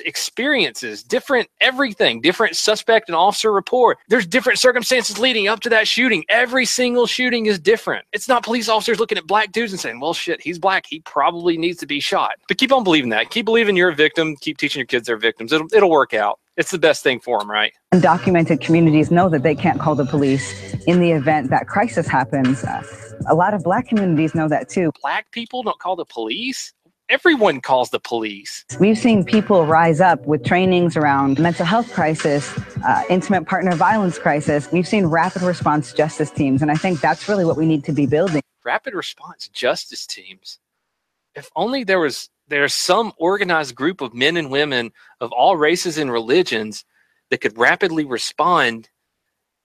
experiences, different everything, different suspect and officer report. There's different circumstances leading up to that shooting. Every single shooting is different. It's not police officers looking at black dudes and saying, well, shit, he's black. He probably needs to be shot. But keep on believing that. Keep believing you're a victim. Keep teaching your kids they're victims. It'll work out. It's the best thing for them, right? Undocumented communities know that they can't call the police in the event that crisis happens. A lot of black communities know that too. Black people don't call the police? Everyone calls the police. We've seen people rise up with trainings around mental health crisis, intimate partner violence crisis. We've seen rapid response justice teams, and I think that's really what we need to be building. Rapid response justice teams. If only there's some organized group of men and women of all races and religions that could rapidly respond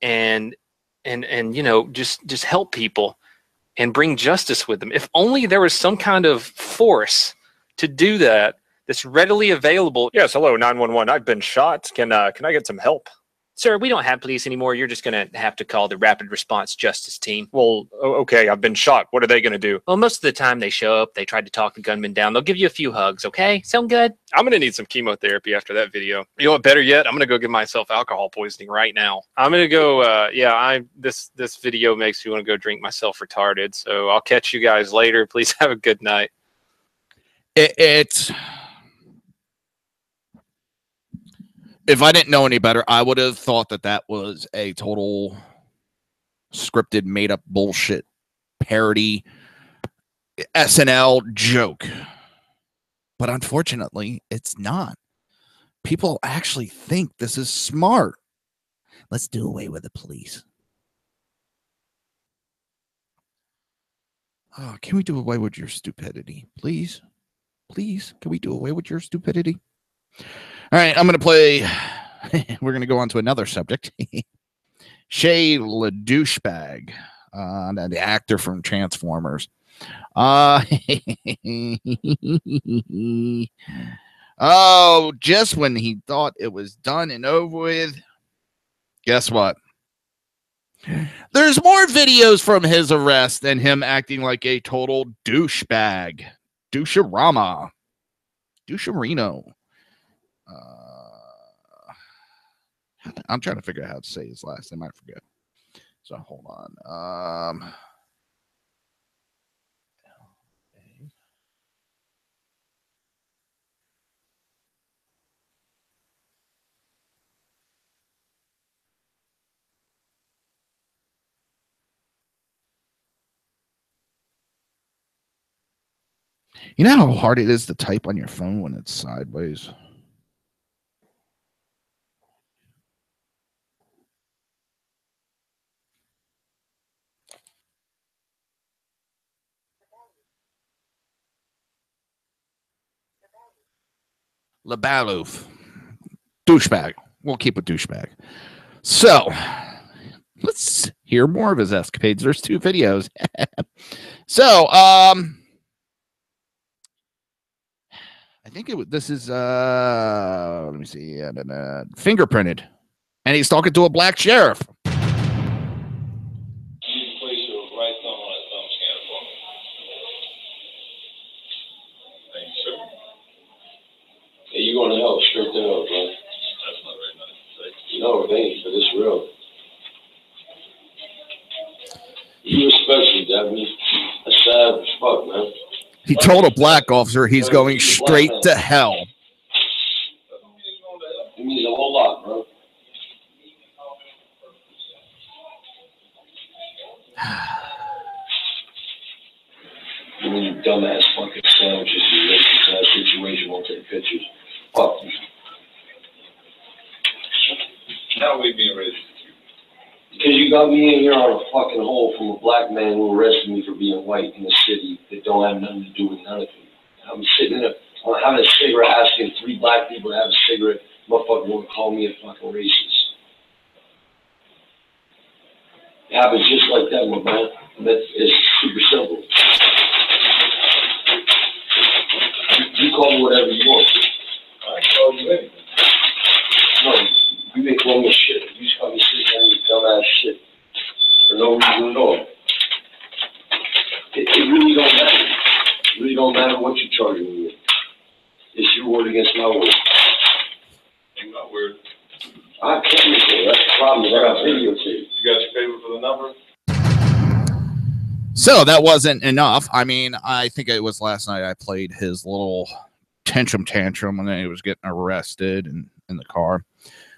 and you know, just help people and bring justice with them. If only there was some kind of force to do that that's readily available. Yes, hello, 911. I've been shot. Can I get some help? Sir, we don't have police anymore. You're just going to have to call the rapid response justice team. Well, okay, I've been shot. What are they going to do? Well, most of the time they show up. They try to talk the gunman down. They'll give you a few hugs, okay? Sound good? I'm going to need some chemotherapy after that video. You know what, better yet, I'm going to go give myself alcohol poisoning right now. I'm going to go, this video makes me want to go drink myself retarded. So I'll catch you guys later. Please have a good night. It's... If I didn't know any better, I would have thought that was a total scripted, made-up bullshit parody SNL joke. But unfortunately, it's not. People actually think this is smart. Let's do away with the police. Oh, can we do away with your stupidity? Please? Please? Can we do away with your stupidity? All right, I'm going to play. We're going to go on to another subject. Shea LaDouchebag, the actor from Transformers. Oh, just when he thought it was done and over with, guess what? There's more videos from his arrest and him acting like a total douchebag. Doucherama. Doucherino. I'm trying to figure out how to say his last name. I forget. So hold on. You know how hard it is to type on your phone when it's sideways? Labaloof. Douchebag. We'll keep it douchebag. So, let's hear more of his escapades. There's 2 videos. So, I think this is, let me see, fingerprinted. And he's talking to a black sheriff. You're going to help straight that up, bro. That's not very nice. No, it ain't, but it's real. You especially, Debbie. That's sad as fuck, man. He told a black officer he's going straight to hell. It means a whole lot, bro. You mean you dumbass fucking sandwiches in this situation won't take pictures. Fuck you. Now we being racist. Because you got me in here on a fucking hole from a black man who arrested me for being white in the city that don't have nothing to do with none of it. I'm sitting there, I'm having a cigarette, asking 3 black people to have a cigarette. Motherfucker want to call me a fucking racist. It happens just like that, my man. It's super simple. You call me whatever you want. I call you anything. No, you may call me shit. You just call me sitting there and you dumbass shit. For no reason at all. It really don't matter. It really don't matter what you're charging me with. It's your word against my word. Ain't my word. I can't record. That's the problem. I got videotape. You got your paper for the number? So that wasn't enough. I mean, I think it was last night I played his little tantrum when he was getting arrested and in the car.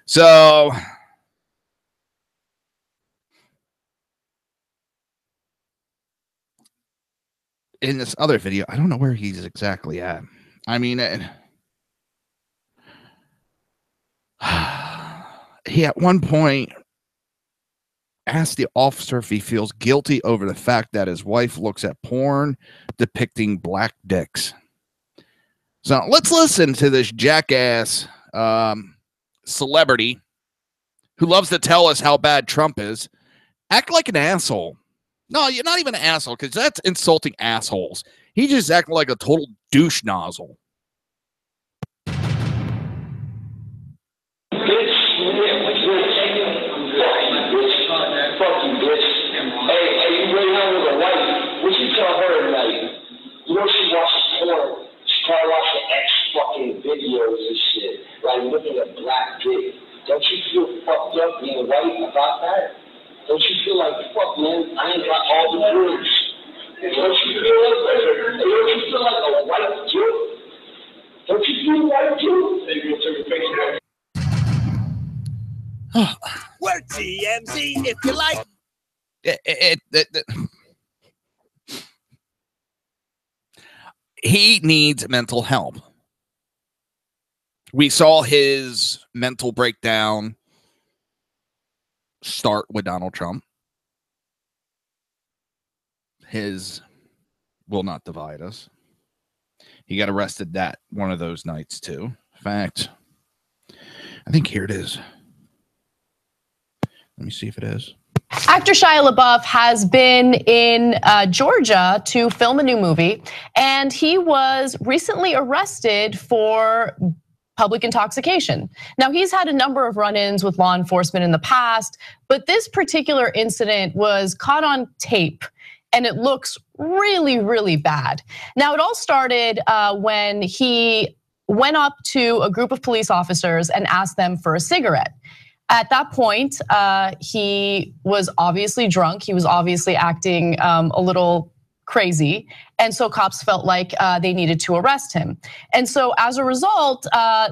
So in this other video, I don't know where he's exactly at. I mean, he at one point asked the officer if he feels guilty over the fact that his wife looks at porn depicting black dicks. So let's listen to this jackass celebrity who loves to tell us how bad Trump is act like an asshole. No, you're not even an asshole, because that's insulting assholes. He just acting like a total douche nozzle. You know she watches porn. She probably watching X-fucking videos and shit. Like looking at black dick. Don't you feel fucked up being white about that? Don't you feel like, fuck, man, I ain't got all the goods? Don't you feel like a white Jew? Don't you feel white Jew? Work TMZ if you like. He needs mental help. We saw his mental breakdown start with Donald Trump. His will not divide us. He got arrested that one of those nights too. In fact, I think here it is. Let me see if it is. Actor Shia LaBeouf has been in Georgia to film a new movie, and he was recently arrested for public intoxication. Now, he's had a number of run-ins with law enforcement in the past, but this particular incident was caught on tape, and it looks really, really bad. Now, it all started when he went up to a group of police officers and asked them for a cigarette. At that point, he was obviously drunk. He was obviously acting a little crazy. And so cops felt like they needed to arrest him. And so as a result,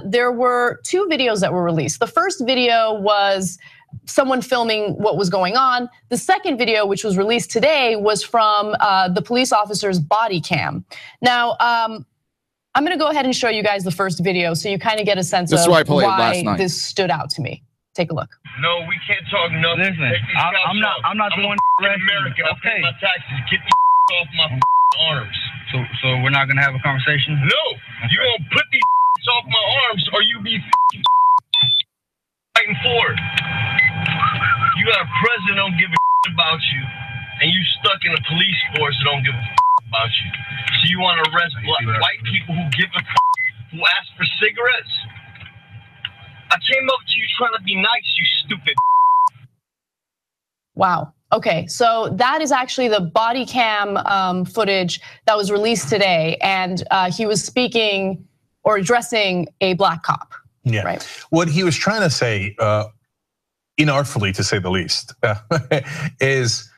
there were 2 videos that were released. The first video was someone filming what was going on. The second video, which was released today, was from the police officer's body cam. Now, I'm gonna go ahead and show you guys the first video so you kind of get a sense of why this stood out to me. Take a look. No, we can't talk nothing. Listen, I'm not doing in America. I pay my taxes. Get the off my arms. So we're not gonna have a conversation? No, you gonna put these off my arms, or you be fighting for it. You got a president that don't give a about you, and you stuck in a police force that don't give a about you. So you want to arrest white people who give a who ask for cigarettes? I came up to you trying to be nice, you stupid. Wow. Okay, so that is actually the body cam footage that was released today, and he was speaking or addressing a black cop. Yeah. Right. What he was trying to say, inartfully to say the least, is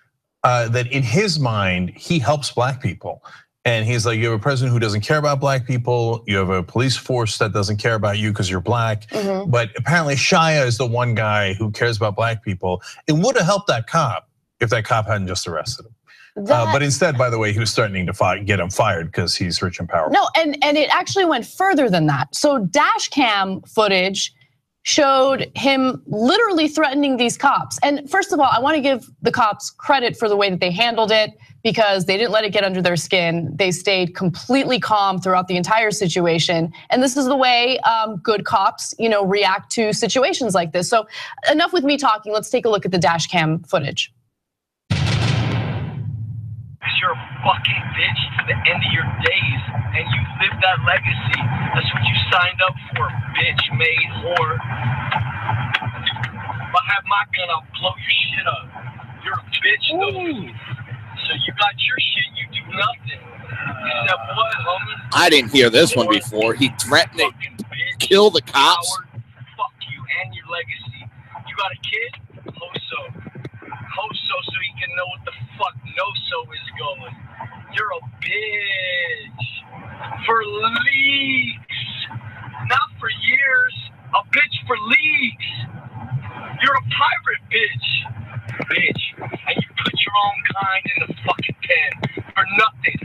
that in his mind he helps black people. And he's like, you have a president who doesn't care about black people. You have a police force that doesn't care about you because you're black. But apparently Shia is the one guy who cares about black people. It would have helped that cop if that cop hadn't just arrested him. But instead, by the way, he was threatening to get him fired because he's rich and powerful. No, and it actually went further than that. So dash cam footage showed him literally threatening these cops. And first of all, I want to give the cops credit for the way that they handled it, because they didn't let it get under their skin. They stayed completely calm throughout the entire situation. And this is the way good cops, react to situations like this. So enough with me talking. Let's take a look at the dash cam footage. You're a fucking bitch to the end of your days, and you live that legacy. That's what you signed up for, bitch made whore. If I have my gun, I'll blow your shit up. You're a bitch, though. So you got your shit, you do nothing. You said what, homie? I didn't hear this one before. He threatened to kill the cops. Fuck you and your legacy. You got a kid? Hoso. Hoso, so he can know what the fuck no-so is going. You're a bitch. For leaks. Not for years. A bitch for leaks. You're a pirate, bitch. Bitch. And you put your own kind in the fucking pen for nothing.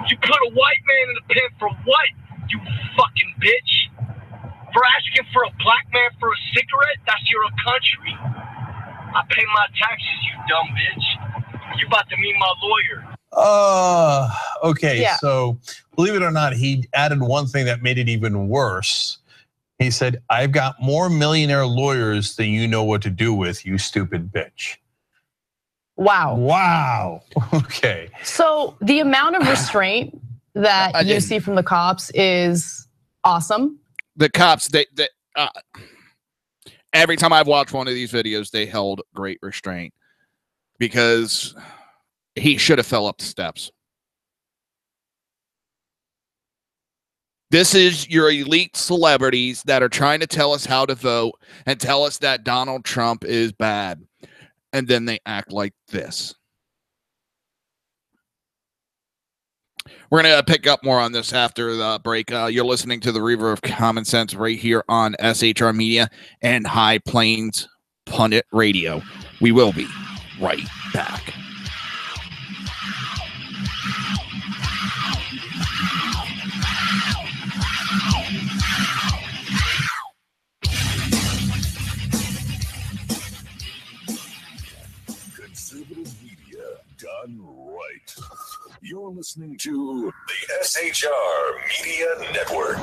You put a white man in the pen for what, you fucking bitch? For asking for a black man for a cigarette? That's your own country. I pay my taxes, you dumb bitch. You about to meet my lawyer. Okay, Yeah. So believe it or not, he added one thing that made it even worse. He said, I've got more millionaire lawyers than you know what to do with, you stupid bitch. Wow. Wow. Okay. So the amount of restraint that you see from the cops is awesome. The cops, they every time I've watched one of these videos, they held great restraint because he should have fell up the steps. This is your elite celebrities that are trying to tell us how to vote and tell us that Donald Trump is bad. And then they act like this. We're going to pick up more on this after the break. You're listening to the Reaver of Common Sense right here on SHR Media and High Plains Pundit Radio. We will be right back. Conservative media done right. You're listening to the SHR Media Network.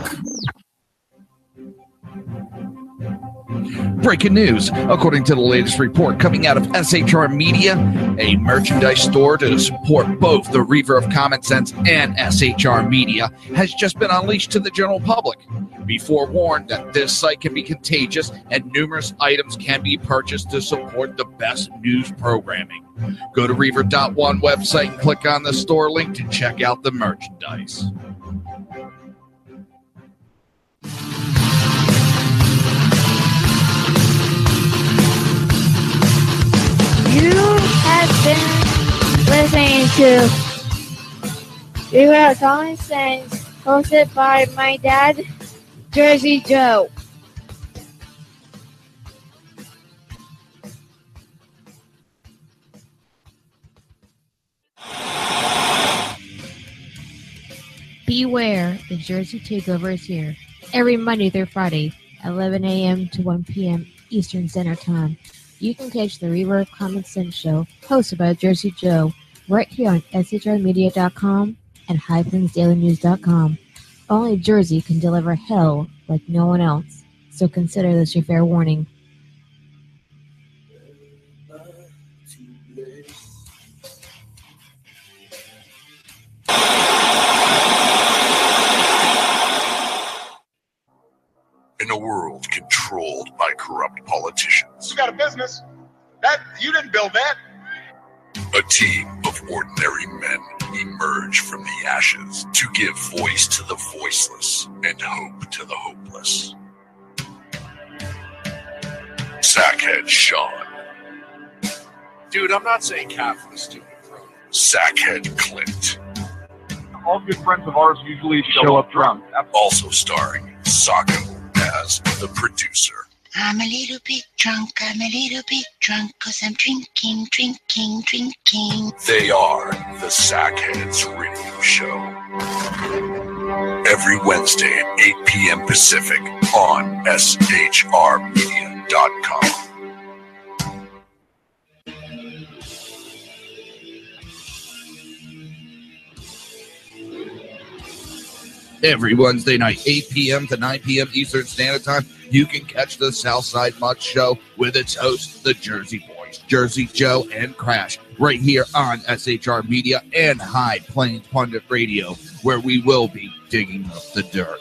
Breaking news. According to the latest report coming out of SHR Media, a merchandise store to support both the Reaver of Common Sense and SHR Media has just been unleashed to the general public. Be forewarned that this site can be contagious and numerous items can be purchased to support the best news programming. Go to Reaver.one website, click on the store link to check out the merchandise. You have been listening to Reaver of Common Sense, hosted by my dad, Jersey Joe. Beware, the Jersey Takeover is here. Every Monday through Friday, 11 a.m. to 1 p.m. Eastern Standard Time. You can catch the Reaver of Common Sense show, hosted by Jersey Joe, right here on SHRmedia.com and HighPlainsDailyNews.com. Only Jersey can deliver hell like no one else, so consider this your fair warning. In a world controlled by corrupt politicians, You got a business. That you didn't build that. a team of ordinary men emerge from the ashes to give voice to the voiceless and hope to the hopeless. Sackhead Sean, Dude, I'm not saying Catholics, stupid bro. Sackhead Clint, All good friends of ours usually show up drunk. also starring Sacco as the producer. I'm a little bit drunk, I'm a little bit drunk, 'cause I'm drinking, drinking, drinking. They are the Sackheads Radio Show. Every Wednesday at 8 p.m. Pacific on shrmedia.com. Every Wednesday night, 8 p.m. to 9 p.m. Eastern Standard Time, you can catch the Southside Mutt Show with its hosts, the Jersey Boys, Jersey Joe and Crash, right here on SHR Media and High Plains Pundit Radio, where we will be digging up the dirt.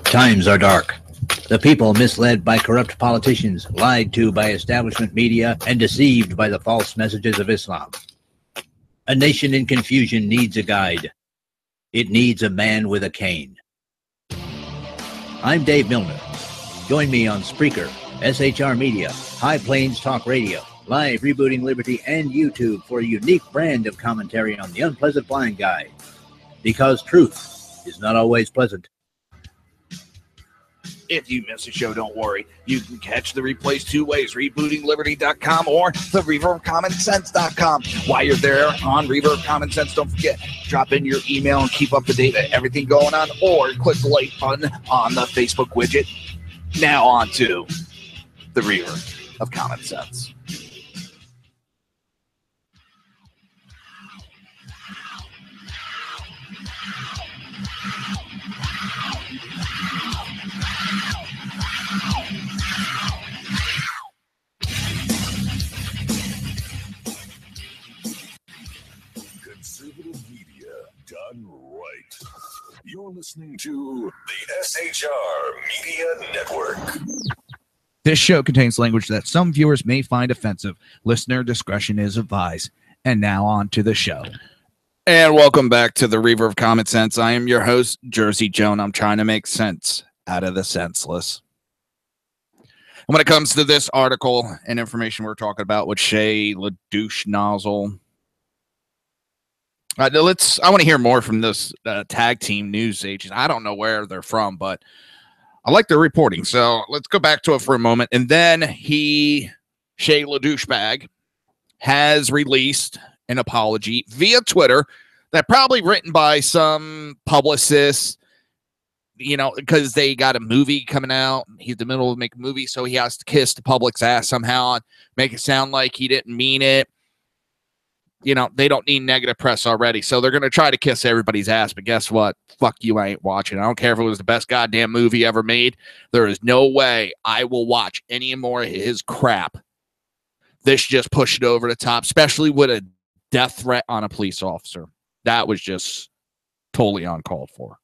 Times are dark. The people misled by corrupt politicians, lied to by establishment media, and deceived by the false messages of Islam. A nation in confusion needs a guide. It needs a man with a cane. I'm Dave Milner. Join me on Spreaker, SHR Media, High Plains Talk Radio, Live Rebooting Liberty, and YouTube for a unique brand of commentary on the unpleasant blind guy. Because truth is not always pleasant. If you miss a show, don't worry. You can catch the replays two ways, rebootingliberty.com or the Reaver of Common Sense.com. While you're there on Reaver of Common Sense, don't forget, drop in your email and keep up to date with everything going on, or click the like button on the Facebook widget. Now on to the Reaver of Common Sense. Conservative media done right. You're listening to the SHR Media Network. This show contains language that some viewers may find offensive. Listener discretion is advised. And now on to the show. And welcome back to the Reaver of Common Sense. I am your host, Jersey Joe, and I'm trying to make sense out of the senseless. And when it comes to this article and information we're talking about with Shea LaDouche Nozzle, I want to hear more from this tag team news agent. I don't know where they're from, but I like their reporting. So let's go back to it for a moment. And then Shea LaDouchebag has released an apology via Twitter that probably written by some publicist, because they got a movie coming out. He's in the middle of making a movie, so he has to kiss the public's ass somehow and make it sound like he didn't mean it. They don't need negative press already, so they're going to try to kiss everybody's ass, but guess what? Fuck you, I ain't watching. I don't care if it was the best goddamn movie ever made. There is no way I will watch any more of his crap. This just pushed it over the top, especially with a death threat on a police officer. That was just totally uncalled for.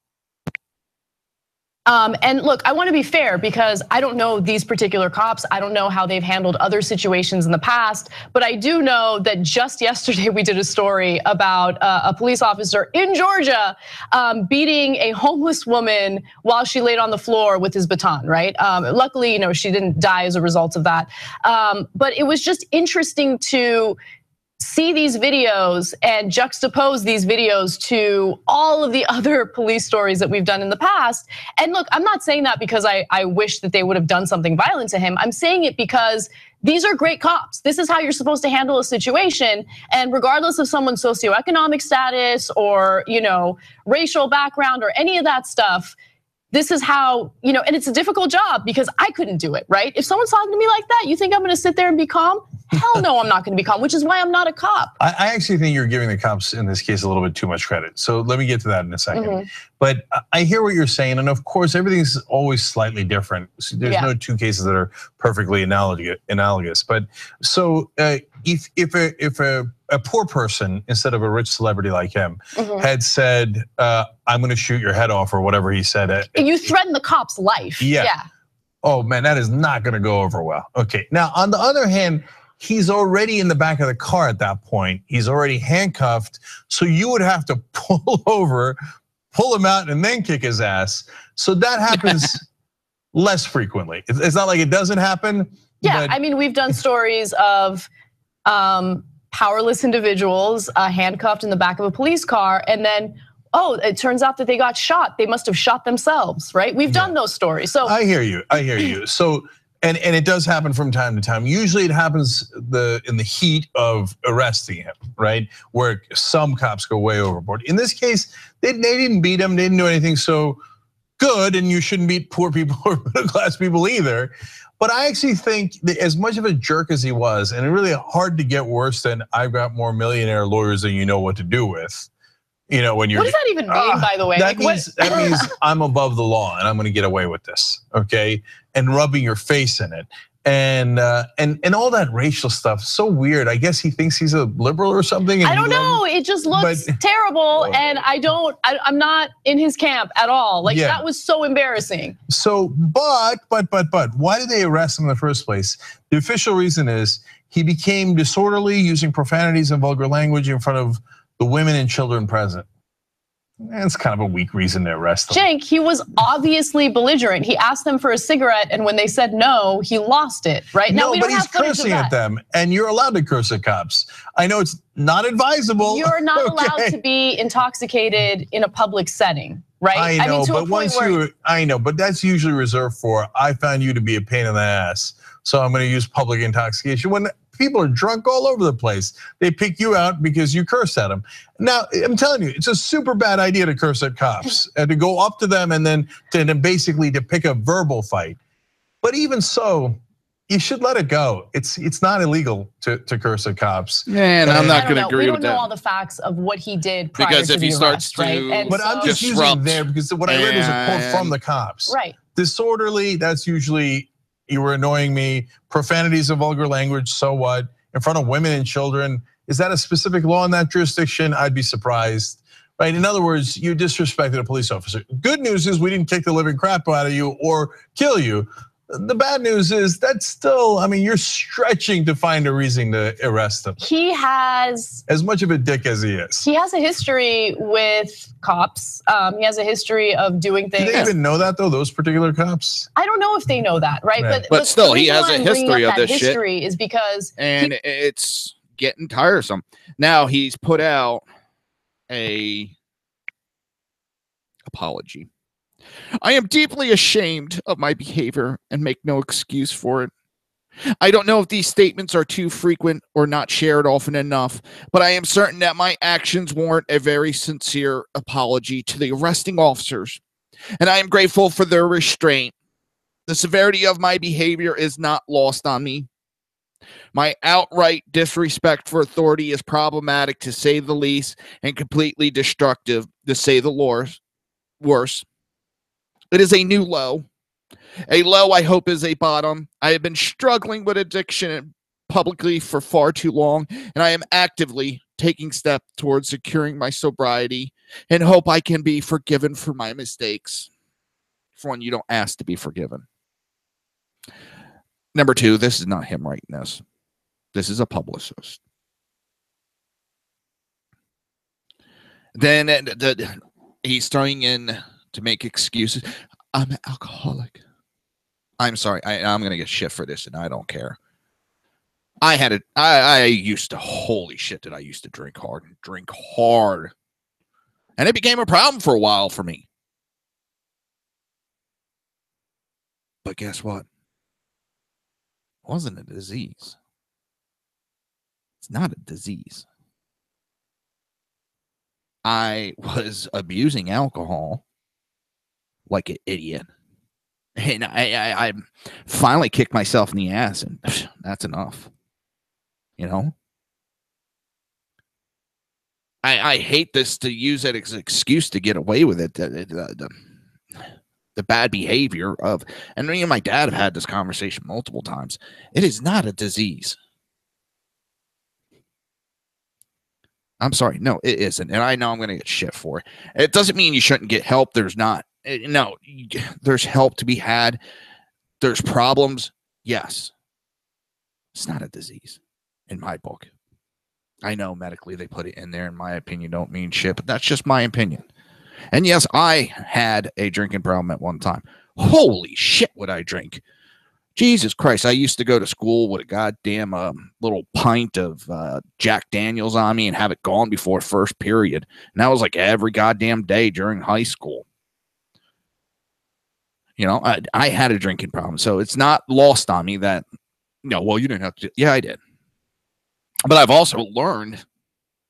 And look, I want to be fair because I don't know these particular cops. I don't know how they've handled other situations in the past, but I do know that just yesterday we did a story about a police officer in Georgia beating a homeless woman while she laid on the floor with his baton, right? Luckily, she didn't die as a result of that. But it was just interesting to see these videos and juxtapose these videos to all of the other police stories that we've done in the past. And look, I'm not saying that because I wish that they would have done something violent to him. I'm saying it because these are great cops. This is how you're supposed to handle a situation. And regardless of someone's socioeconomic status or, racial background or any of that stuff, this is how, and it's a difficult job because I couldn't do it, right? If someone's talking to me like that, you think I'm gonna sit there and be calm? Hell no, I'm not gonna be calm, which is why I'm not a cop. I actually think you're giving the cops in this case a little bit too much credit. So let me get to that in a second. Mm-hmm. But I hear what you're saying, and of course, everything's always slightly different. So there's no two cases that are perfectly analogous. But so if a poor person, instead of a rich celebrity like him, had said, I'm gonna shoot your head off or whatever he said. And you threaten the cop's life. Yeah. Oh man, that is not gonna go over well. Okay, now on the other hand, he's already in the back of the car at that point. He's already handcuffed. So you would have to pull over, pull him out, and then kick his ass. So that happens less frequently. It's not like it doesn't happen. Yeah, I mean, we've done stories of powerless individuals handcuffed in the back of a police car, and then, it turns out that they got shot. They must have shot themselves, right? We've done those stories. So I hear you. So And it does happen from time to time. Usually it happens in the heat of arresting him, right? Where some cops go way overboard. In this case, they didn't beat him, they didn't do anything so good, and you shouldn't beat poor people or middle class people either. But I actually think that as much of a jerk as he was, and it's really hard to get worse than I've got more millionaire lawyers than you know what to do with. You know, when you're. What does that even mean, by the way? That means I'm above the law and I'm going to get away with this, okay? And rubbing your face in it, and all that racial stuff. So weird. I guess he thinks he's a liberal or something. I don't know. It just looks terrible, and I'm not in his camp at all. Like that was so embarrassing. So, but, why did they arrest him in the first place? The official reason is he became disorderly, using profanities and vulgar language in front of the women and children present. That's kind of a weak reason to arrest him. Cenk, he was obviously belligerent. He asked them for a cigarette, and when they said no, he lost it, right? No, but he's cursing at them, and you're allowed to curse at cops. I know it's not advisable. You're not allowed to be intoxicated in a public setting, right? I know, but but that's usually reserved for, I found you to be a pain in the ass, so I'm gonna use public intoxication. When people are drunk all over the place, they pick you out because you curse at them. Now, I'm telling you, it's a super bad idea to curse at cops and to go up to them and then basically to pick a verbal fight. But even so, you should let it go. It's not illegal to curse at cops. Man, I'm not going to agree with that. We don't know all the facts of what he did prior because to if he starts to, right? But I'm just using there because what I read was a quote from the cops. Right. Disorderly, that's usually, you were annoying me. Profanities and vulgar language, so what? In front of women and children, is that a specific law in that jurisdiction? I'd be surprised, right? In other words, you disrespected a police officer. Good news is we didn't kick the living crap out of you or kill you. The bad news is that's still, I mean, you're stretching to find a reason to arrest him. He has, as much of a dick as he is. He has a history with cops. He has a history of doing things. Do they even know that though, those particular cops? I don't know if they know that, right? Yeah. But still, he has a history of this shit. History is because and it's getting tiresome. Now he's put out a apology. I am deeply ashamed of my behavior and make no excuse for it. I don't know if these statements are too frequent or not shared often enough, but I am certain that my actions warrant a very sincere apology to the arresting officers, and I am grateful for their restraint. The severity of my behavior is not lost on me. My outright disrespect for authority is problematic, to say the least, and completely destructive, to say the worse. It is a new low. A low I hope is a bottom. I have been struggling with addiction publicly for far too long, and I am actively taking steps towards securing my sobriety and hope I can be forgiven for my mistakes. For one, you don't ask to be forgiven. Number two, this is not him writing this. This is a publicist. Then he's throwing in to make excuses. I'm an alcoholic. I'm sorry. I'm going to get shit for this, and I don't care. I used to, holy shit, did I used to drink hard. And it became a problem for a while for me. But guess what? It wasn't a disease. It's not a disease. I was abusing alcohol like an idiot. And I finally kicked myself in the ass, and that's enough. You know? I hate this to use that as an excuse to get away with it. The bad behavior of, and me and my dad have had this conversation multiple times. It is not a disease. I'm sorry. No, it isn't. And I know I'm going to get shit for it. It doesn't mean you shouldn't get help. There's not. No, there's help to be had. There's problems. Yes. It's not a disease in my book. I know medically they put it in there. In my opinion, don't mean shit, but that's just my opinion. And yes, I had a drinking problem at one time. Holy shit, would I drink? Jesus Christ, I used to go to school with a goddamn little pint of Jack Daniels on me and have it gone before first period. And that was like every goddamn day during high school. You know, I had a drinking problem, so it's not lost on me that, well, you didn't have to. Yeah, I did. But I've also learned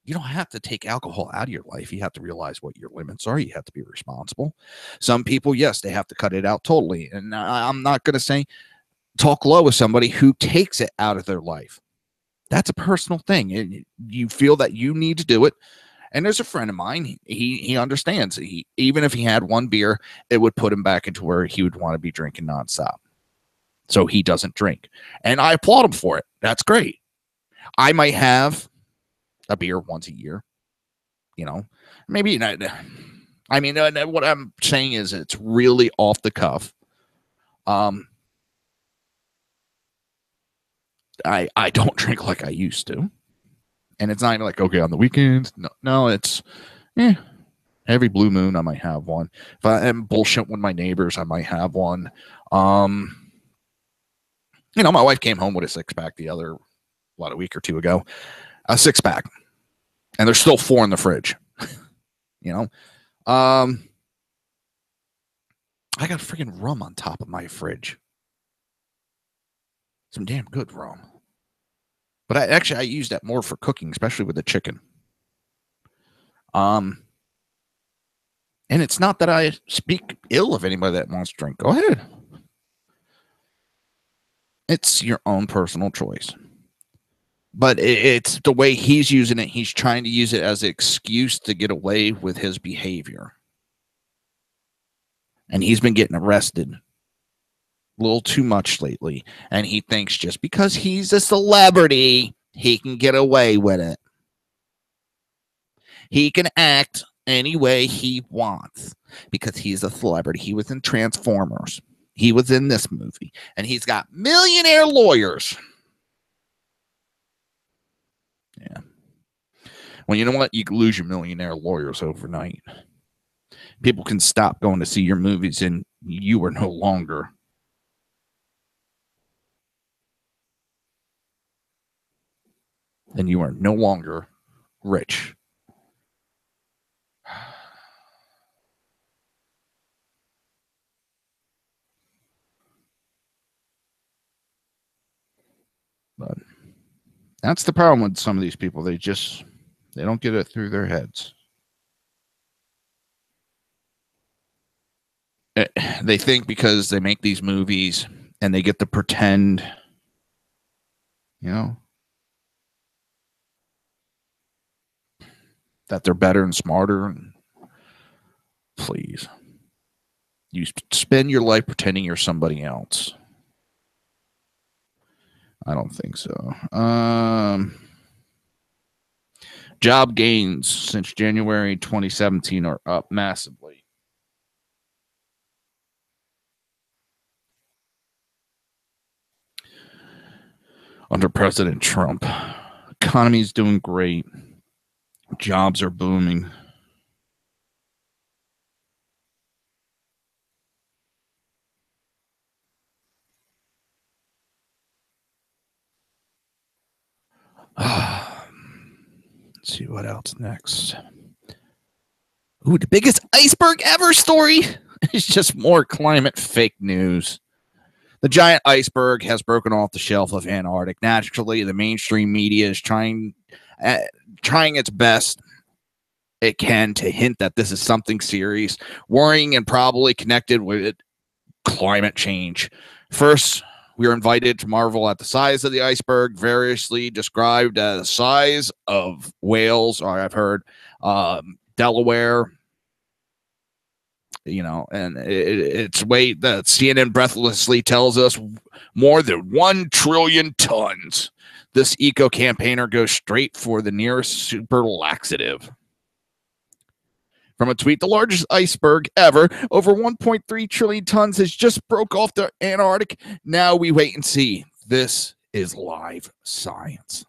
you don't have to take alcohol out of your life. You have to realize what your limits are. You have to be responsible. Some people, yes, they have to cut it out totally. And I'm not going to say talk low with somebody who takes it out of their life. That's a personal thing. You feel that you need to do it. And there's a friend of mine, he understands. Even if he had one beer, it would put him back into where he would want to be drinking nonstop. So he doesn't drink. And I applaud him for it. That's great. I might have a beer once a year. Maybe not. I mean, what I'm saying is it's really off the cuff. I don't drink like I used to. And it's not even like, okay, on the weekends. No, it's every blue moon I might have one. If I am bullshit with my neighbors, I might have one. My wife came home with a 6-pack a week or two ago. A 6-pack. And there's still 4 in the fridge. I got freaking rum on top of my fridge. Some damn good rum. But I use that more for cooking, especially with the chicken. And it's not that I speak ill of anybody that wants to drink. Go ahead. It's your own personal choice. But it's the way he's using it. He's trying to use it as an excuse to get away with his behavior. And he's been getting arrested a little too much lately. And he thinks just because he's a celebrity, he can get away with it. He can act any way he wants because he's a celebrity. He was in Transformers. He was in this movie. And he's got millionaire lawyers. Yeah. Well, you know what? You can lose your millionaire lawyers overnight. People can stop going to see your movies and you are no longer rich. But that's the problem with some of these people. They don't get it through their heads. They think because they make these movies and they get to pretend, that they're better and smarter. And please, you spend your life pretending you're somebody else. I don't think so. Job gains since January 2017 are up massively. Under President Trump, economy is doing great. Jobs are booming. Let's see what else next. Ooh, the biggest iceberg ever story is just more climate fake news. The giant iceberg has broken off the shelf of Antarctic. Naturally, the mainstream media is trying its best it can to hint that this is something serious, worrying and probably connected with climate change. First, we are invited to marvel at the size of the iceberg, variously described as the size of whales, or I've heard Delaware. And its weight that CNN breathlessly tells us more than 1 trillion tons. This eco-campaigner goes straight for the nearest super laxative. From a tweet, the largest iceberg ever, over 1.3 trillion tons, has just broke off the Antarctic. Now we wait and see. This is live science.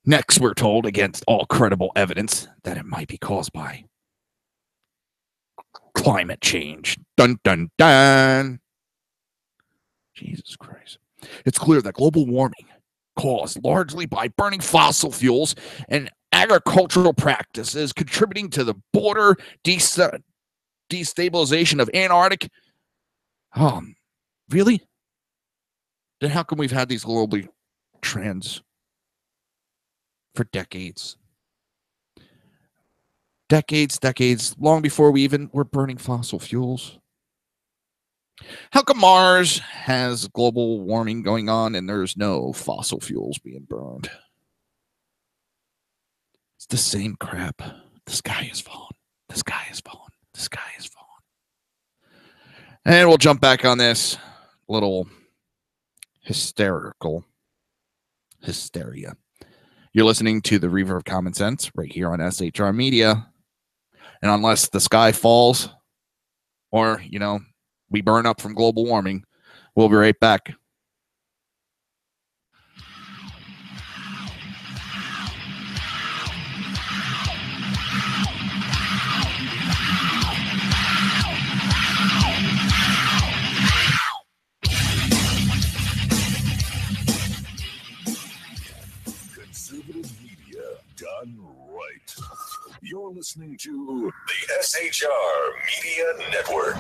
Next, we're told, against all credible evidence, that it might be caused by climate change. Dun, dun, dun. Jesus Christ. It's clear that global warming, caused largely by burning fossil fuels and agricultural practices contributing to the border destabilization of Antarctic. Really? Then how come we've had these global trends for decades? Decades, long before we even were burning fossil fuels. How come Mars has global warming going on and there's no fossil fuels being burned? It's the same crap. The sky is falling. The sky is falling. The sky is falling. And we'll jump back on this little hysteria. You're listening to the Reaver of Common Sense right here on SHR Media. And unless the sky falls or, we burn up from global warming, we'll be right back. Conservative media done right. You're listening to the SHR Media Network.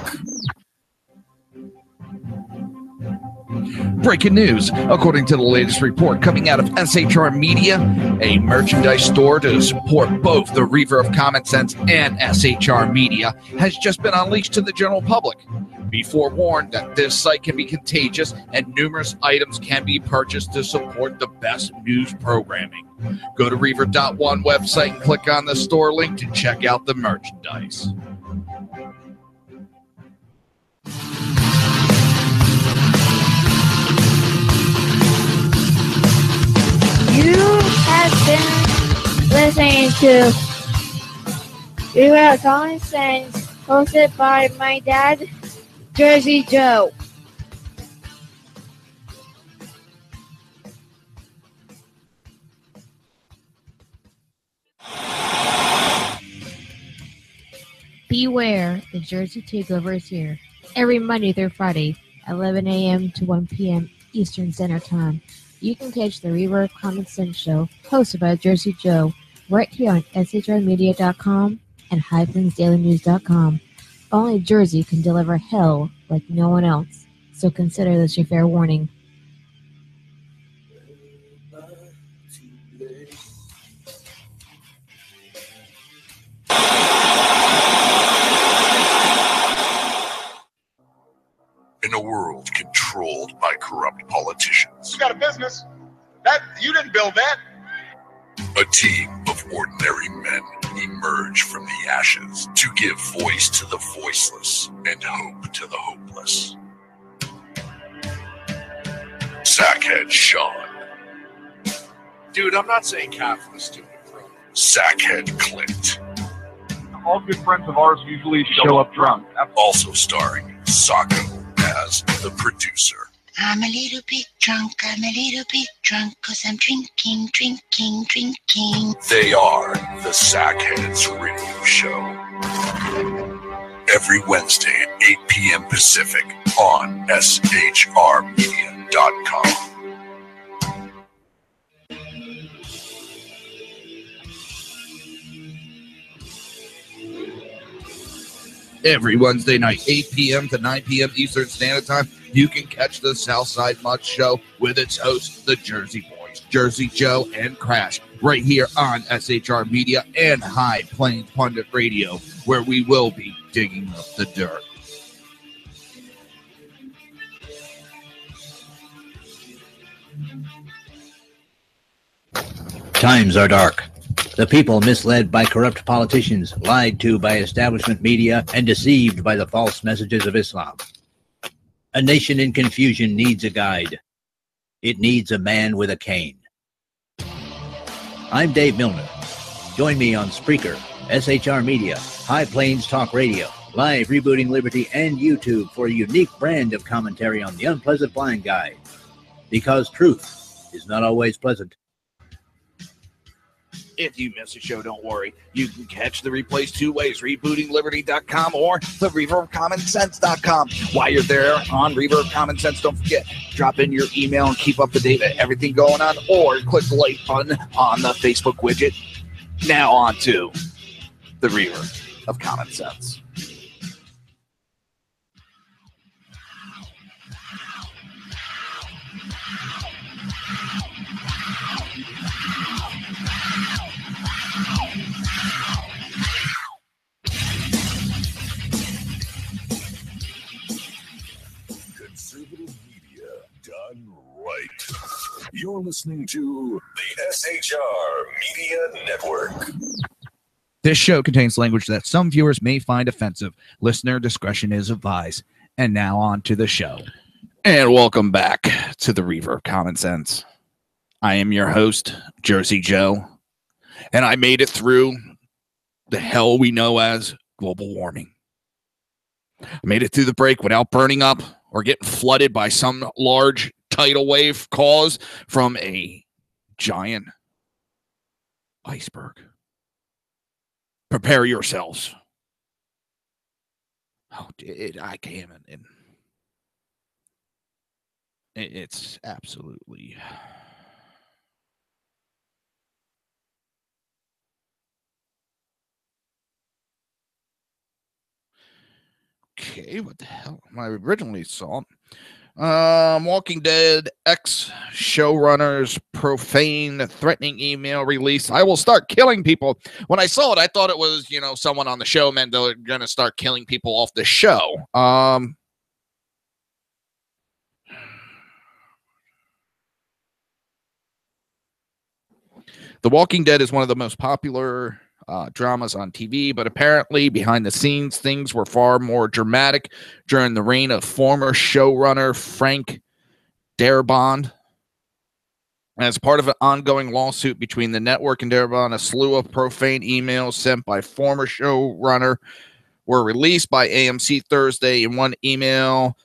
Breaking news. According to the latest report coming out of SHR Media, a merchandise store to support both the Reaver of Common Sense and SHR Media has just been unleashed to the general public. Be forewarned that this site can be contagious and numerous items can be purchased to support the best news programming. Go to Reaver.one website and click on the store link to check out the merchandise. You have been listening to Reaver of Common Sense, hosted by my dad, Jersey Joe. Beware, the Jersey Takeover is here. Every Monday through Friday, 11 a.m. to 1 p.m. Eastern Standard Time. You can catch the Reaver of Common Sense show, hosted by Jersey Joe, right here on shrmedia.com and highplains.dailynews.com. Only Jersey can deliver hell like no one else, so consider this your fair warning. In a world controlled by corrupt politicians, You got a business. That you didn't build that. a team of ordinary men emerge from the ashes to give voice to the voiceless and hope to the hopeless. Sackhead Sean, Dude, I'm not saying capitalist, stupid, bro. Sackhead Clint, All good friends of ours usually show up drunk. also starring Sacco as the producer. I'm a little bit drunk, cause I'm drinking. They are the Sackheads Radio Show. Every Wednesday at 8 p.m. Pacific on shrmedia.com. Every Wednesday night, 8 p.m. to 9 p.m. Eastern Standard Time, you can catch the Southside Mutt Show with its hosts, the Jersey Boys, Jersey Joe and Crash, right here on SHR Media and High Plains Pundit Radio, where we will be digging up the dirt. Times are dark. The people misled by corrupt politicians, lied to by establishment media, and deceived by the false messages of Islam. A nation in confusion needs a guide. It needs a man with a cane. I'm Dave Milner. Join me on Spreaker, SHR Media, High Plains Talk Radio, Live Rebooting Liberty, and YouTube for a unique brand of commentary on the unpleasant blind guide. Because truth is not always pleasant. If you miss a show, don't worry. You can catch the replays two ways, rebootingliberty.com or the reaverofcommonsense.com. While you're there on Reaver of Common Sense, don't forget, drop in your email and keep up to date with everything going on, or click the like button on the Facebook widget Now on to the Reaver of Common Sense. Conservative media done right. You're listening to the SHR Media Network. This show contains language that some viewers may find offensive. Listener discretion is advised. And now on to the show. And welcome back to the Reaver of Common Sense. I am your host, Jersey Joe, and I made it through the hell we know as global warming. I made it through the break without burning up or getting flooded by some large tidal wave caused from a giant iceberg. Prepare yourselves. Oh, I can't. It's absolutely... Okay, what the hell? I originally saw Walking Dead ex-showrunners profane threatening email release. I will start killing people. When I saw it, I thought it was, someone on the show meant they're going to start killing people off the show. The Walking Dead is one of the most popular dramas on TV, but apparently behind the scenes, things were far more dramatic during the reign of former showrunner Frank Darabont. As part of an ongoing lawsuit between the network and Darabont, a slew of profane emails sent by former showrunner were released by AMC Thursday. In one email,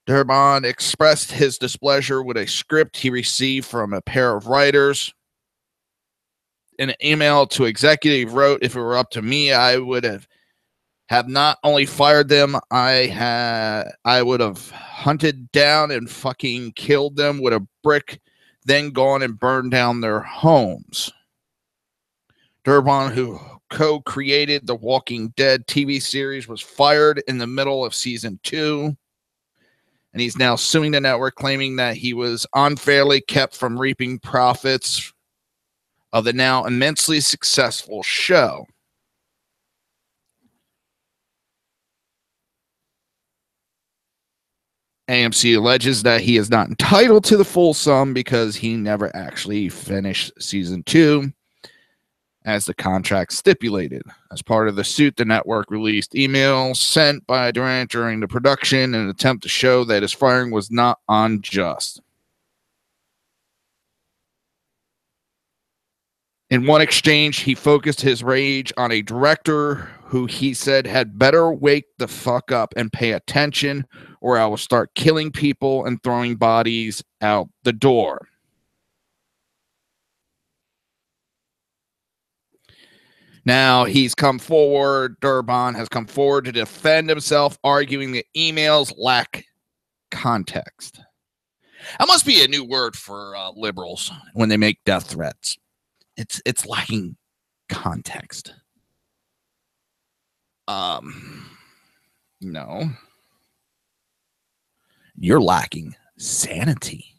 Darabont expressed his displeasure with a script he received from a pair of writers. In an email to executive wrote, "If it were up to me, I would have not only fired them, I would have hunted down and fucking killed them with a brick, then gone and burned down their homes." Darabont, who co-created the Walking Dead TV series, was fired in the middle of season 2, and he's now suing the network, claiming that he was unfairly kept from reaping profits of the now immensely successful show. AMC alleges that he is not entitled to the full sum because he never actually finished season 2, as the contract stipulated. As part of the suit, the network released emails sent by Durant during the production in an attempt to show that his firing was not unjust. In one exchange, he focused his rage on a director who he said had better wake the fuck up and pay attention, or I will start killing people and throwing bodies out the door. Now he's come forward, Darabont has come forward to defend himself, arguing the emails lack context. That must be a new word for liberals when they make death threats. It's lacking context. No. You're lacking sanity.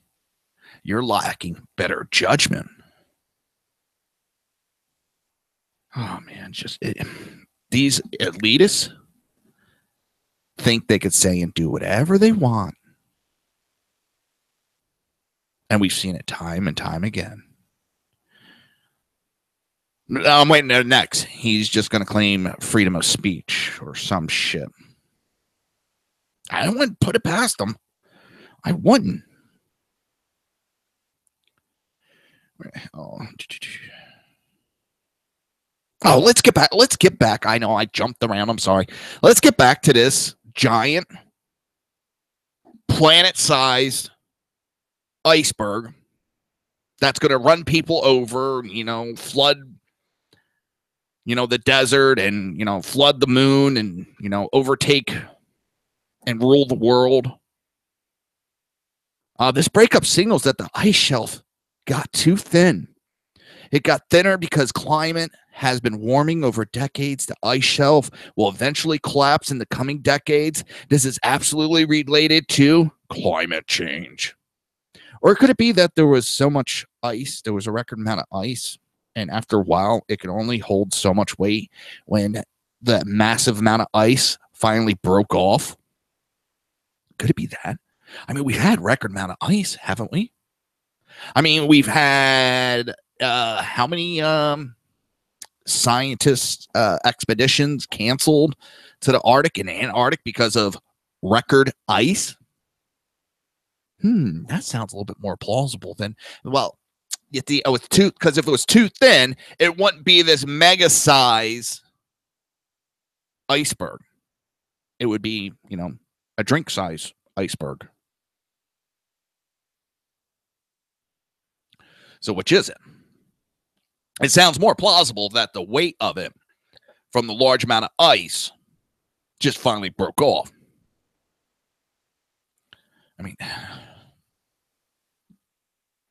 You're lacking better judgment. Oh man, these elitists think they could say and do whatever they want. And we've seen it time and time again. I'm waiting there next. He's just going to claim freedom of speech or some shit. I wouldn't put it past him. I wouldn't. Oh, let's get back. Let's get back. I know I jumped around. I'm sorry. Let's get back to this giant planet-sized iceberg that's going to run people over, flood, the desert and, flood the moon and, overtake and rule the world. This breakup signals that the ice shelf got too thin It got thinner because climate has been warming over decades. The ice shelf will eventually collapse in the coming decades. This is absolutely related to climate change. Or could it be that there was so much ice, there was a record amount of ice, and after a while, it could only hold so much weight when the massive amount of ice finally broke off? Could it be that? I mean, we've had record amount of ice, haven't we? I mean, we've had how many scientists expeditions canceled to the Arctic and Antarctic because of record ice? That sounds a little bit more plausible than, well, because if it was too thin, it wouldn't be this mega size iceberg. It would be, a drink size iceberg. So which is it? It sounds more plausible that the weight of it from the large amount of ice just finally broke off. I mean,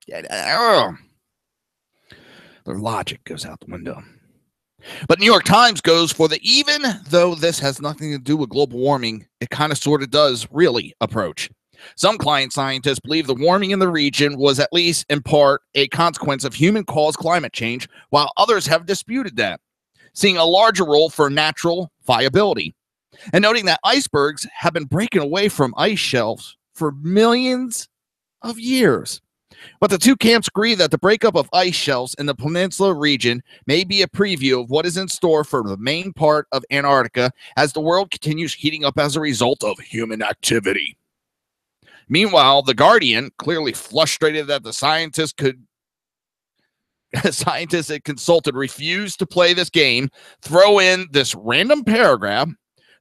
their logic goes out the window. But New York Times goes for the even though this has nothing to do with global warming, it kind of sort of does really approach. Some climate scientists believe the warming in the region was at least in part a consequence of human-caused climate change, while others have disputed that, seeing a larger role for natural viability, and noting that icebergs have been breaking away from ice shelves for millions of years. But the two camps agree that the breakup of ice shelves in the peninsula region may be a preview of what is in store for the main part of Antarctica as the world continues heating up as a result of human activity. Meanwhile, The Guardian, clearly frustrated that the scientists it consulted refused to play this game, throw in this random paragraph.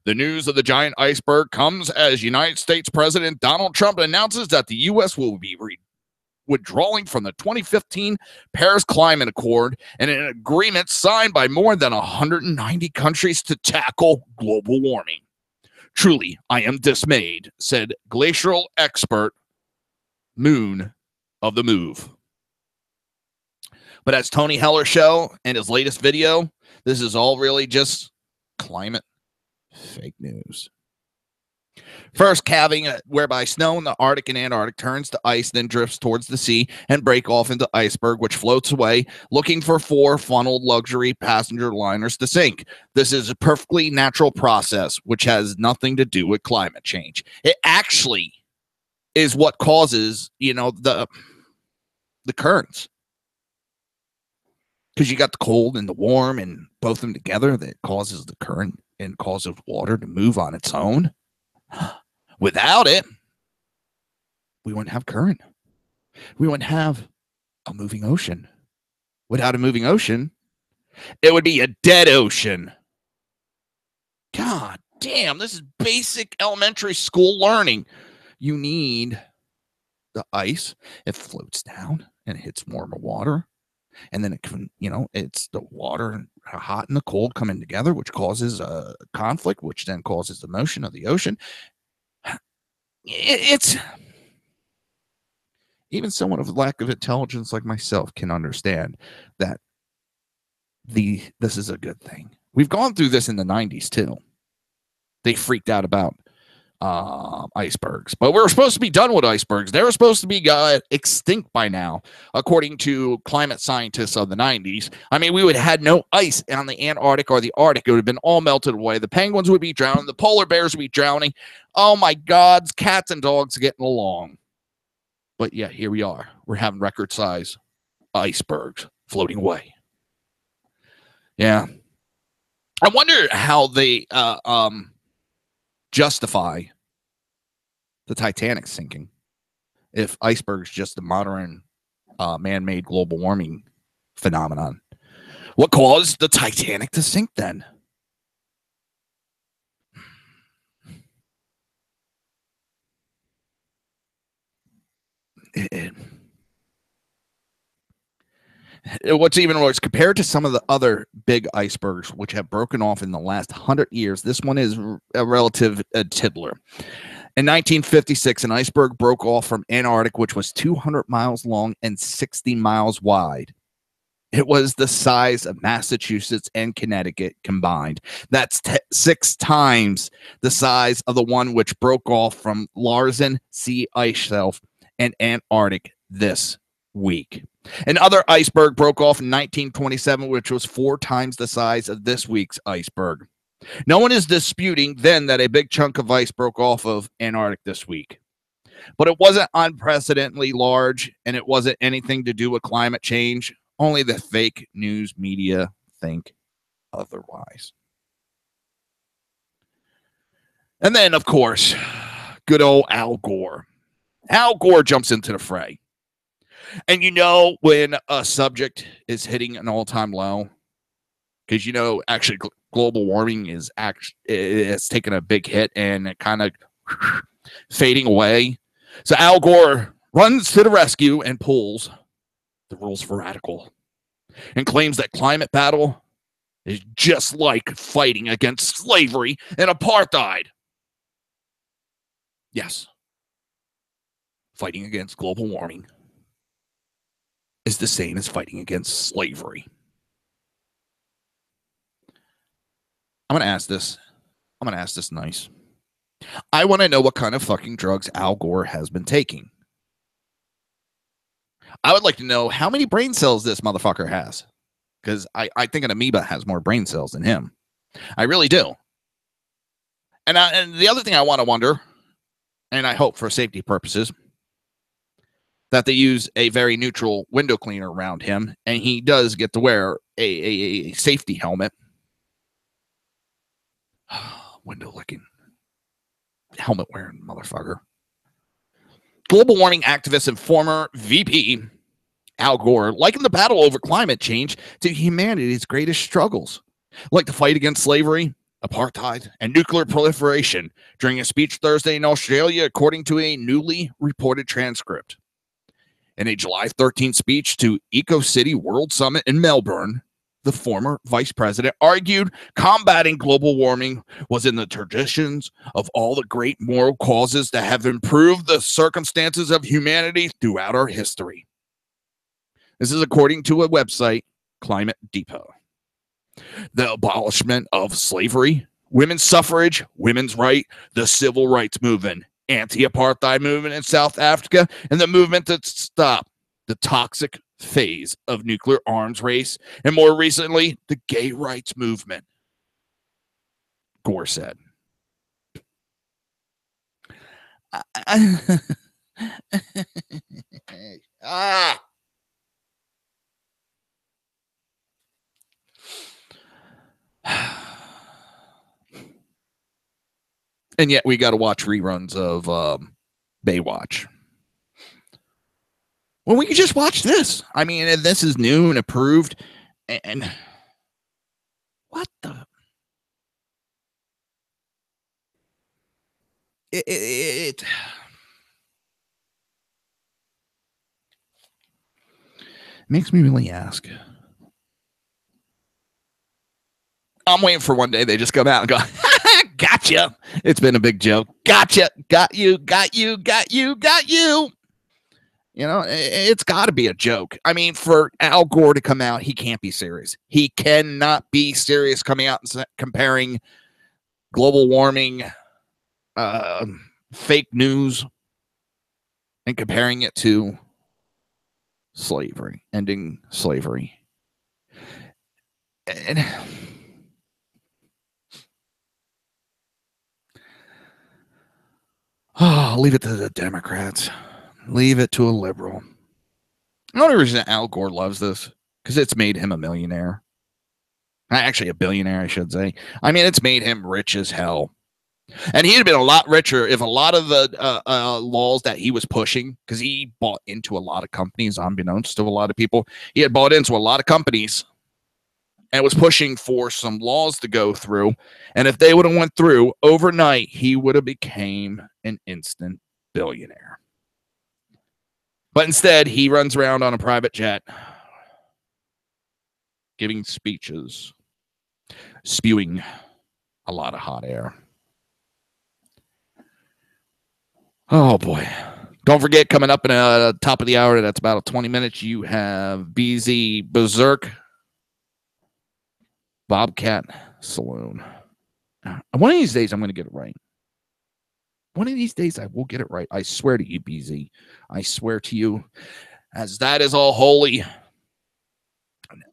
The news of the giant iceberg comes as United States President Donald Trump announces that the U.S. will be withdrawing from the 2015 Paris Climate Accord and an agreement signed by more than 190 countries to tackle global warming. Truly, I am dismayed, said glacial expert Moon of the Move. But as Tony Heller show in his latest video, this is all really just climate fake news. First, calving, whereby snow in the Arctic and Antarctic turns to ice, then drifts towards the sea and break off into iceberg, which floats away, looking for four funneled luxury passenger liners to sink. This is a perfectly natural process, which has nothing to do with climate change. It actually is what causes, the currents. Because you got the cold and the warm and both of them together that causes the current and causes water to move on its own. Without it, we wouldn't have current. We wouldn't have a moving ocean. Without a moving ocean, it would be a dead ocean. God damn, this is basic elementary school learning. You need the ice. It floats down and it hits warmer water. And then it can, it's the water, hot and the cold coming together, which causes a conflict, which then causes the motion of the ocean. It's even someone of lack of intelligence like myself can understand that this is a good thing. We've gone through this in the 90s too. They freaked out about icebergs, but we're supposed to be done with icebergs. They were supposed to be extinct by now, according to climate scientists of the 90s. I mean, we would have had no ice on the Antarctic or the Arctic. It would have been all melted away. The penguins would be drowning. The polar bears would be drowning. Oh my God, cats and dogs getting along. But yeah, here we are. We're having record size icebergs floating away. Yeah. I wonder how they justify the Titanic sinking if icebergs just a modern man-made global warming phenomenon. What caused the Titanic to sink then? What's even worse, compared to some of the other big icebergs which have broken off in the last 100 years, this one is a relative tiddler. In 1956, an iceberg broke off from Antarctic, which was 200 miles long and 60 miles wide. It was the size of Massachusetts and Connecticut combined. That's 6 times the size of the one which broke off from Larsen sea ice shelf in Antarctic this week. Another iceberg broke off in 1927, which was 4 times the size of this week's iceberg. No one is disputing then that a big chunk of ice broke off of Antarctic this week. But it wasn't unprecedentedly large, and it wasn't anything to do with climate change. Only the fake news media think otherwise. And then, of course, good old Al Gore. Al Gore jumps into the fray. And you know when a subject is hitting an all-time low, because you know actually global warming is it's taken a big hit and it kind of fading away. So Al Gore runs to the rescue and pulls the rules for radical and claims that climate battle is just like fighting against slavery and apartheid. Yes, fighting against global warming is the same as fighting against slavery. I'm going to ask this. I'm going to ask this nice. I want to know what kind of fucking drugs Al Gore has been taking. I would like to know how many brain cells this motherfucker has. Because I think an amoeba has more brain cells than him. I really do. And the other thing I want to wonder, and I hope for safety purposes, that they use a very neutral window cleaner around him, and he does get to wear a safety helmet. Window licking. Helmet wearing motherfucker. Global warming activist and former VP Al Gore likened the battle over climate change to humanity's greatest struggles, like the fight against slavery, apartheid, and nuclear proliferation during a speech Thursday in Australia, according to a newly reported transcript. In a July 13th speech to Eco City World Summit in Melbourne, the former vice president argued combating global warming was in the traditions of all the great moral causes that have improved the circumstances of humanity throughout our history. This is according to a website, Climate Depot. The abolishment of slavery, women's suffrage, women's right, the civil rights movement, anti-apartheid movement in South Africa, and the movement to stop the toxic phase of nuclear arms race, and more recently, the gay rights movement, Gore said. And yet we got to watch reruns of Baywatch. Well, we can just watch this. I mean, this is new and approved. And what the? It makes me really ask. I'm waiting for one day they just come out and go, gotcha. It's been a big joke. Gotcha. Got you, got you, got you, got you. You know, it's got to be a joke. I mean, for Al Gore to come out, he can't be serious. He cannot be serious coming out and comparing global warming, fake news, and comparing it to slavery, ending slavery. And I'll leave it to the Democrats. Leave it to a liberal. The only reason Al Gore loves this, because it's made him a millionaire. Actually, a billionaire, I should say. I mean, it's made him rich as hell. And he'd have been a lot richer if a lot of the laws that he was pushing, because he bought into a lot of companies, unbeknownst to a lot of people. He had bought into a lot of companies and was pushing for some laws to go through. And if they would have went through overnight, he would have became an instant billionaire. But instead, he runs around on a private jet, giving speeches, spewing a lot of hot air. Oh, boy. Don't forget, coming up in the top of the hour, that's about 20 minutes, you have BZ Berserk Bobcat Saloon. One of these days, I'm going to get it right. One of these days, I will get it right. I swear to you, BZ. I swear to you, as that is all holy.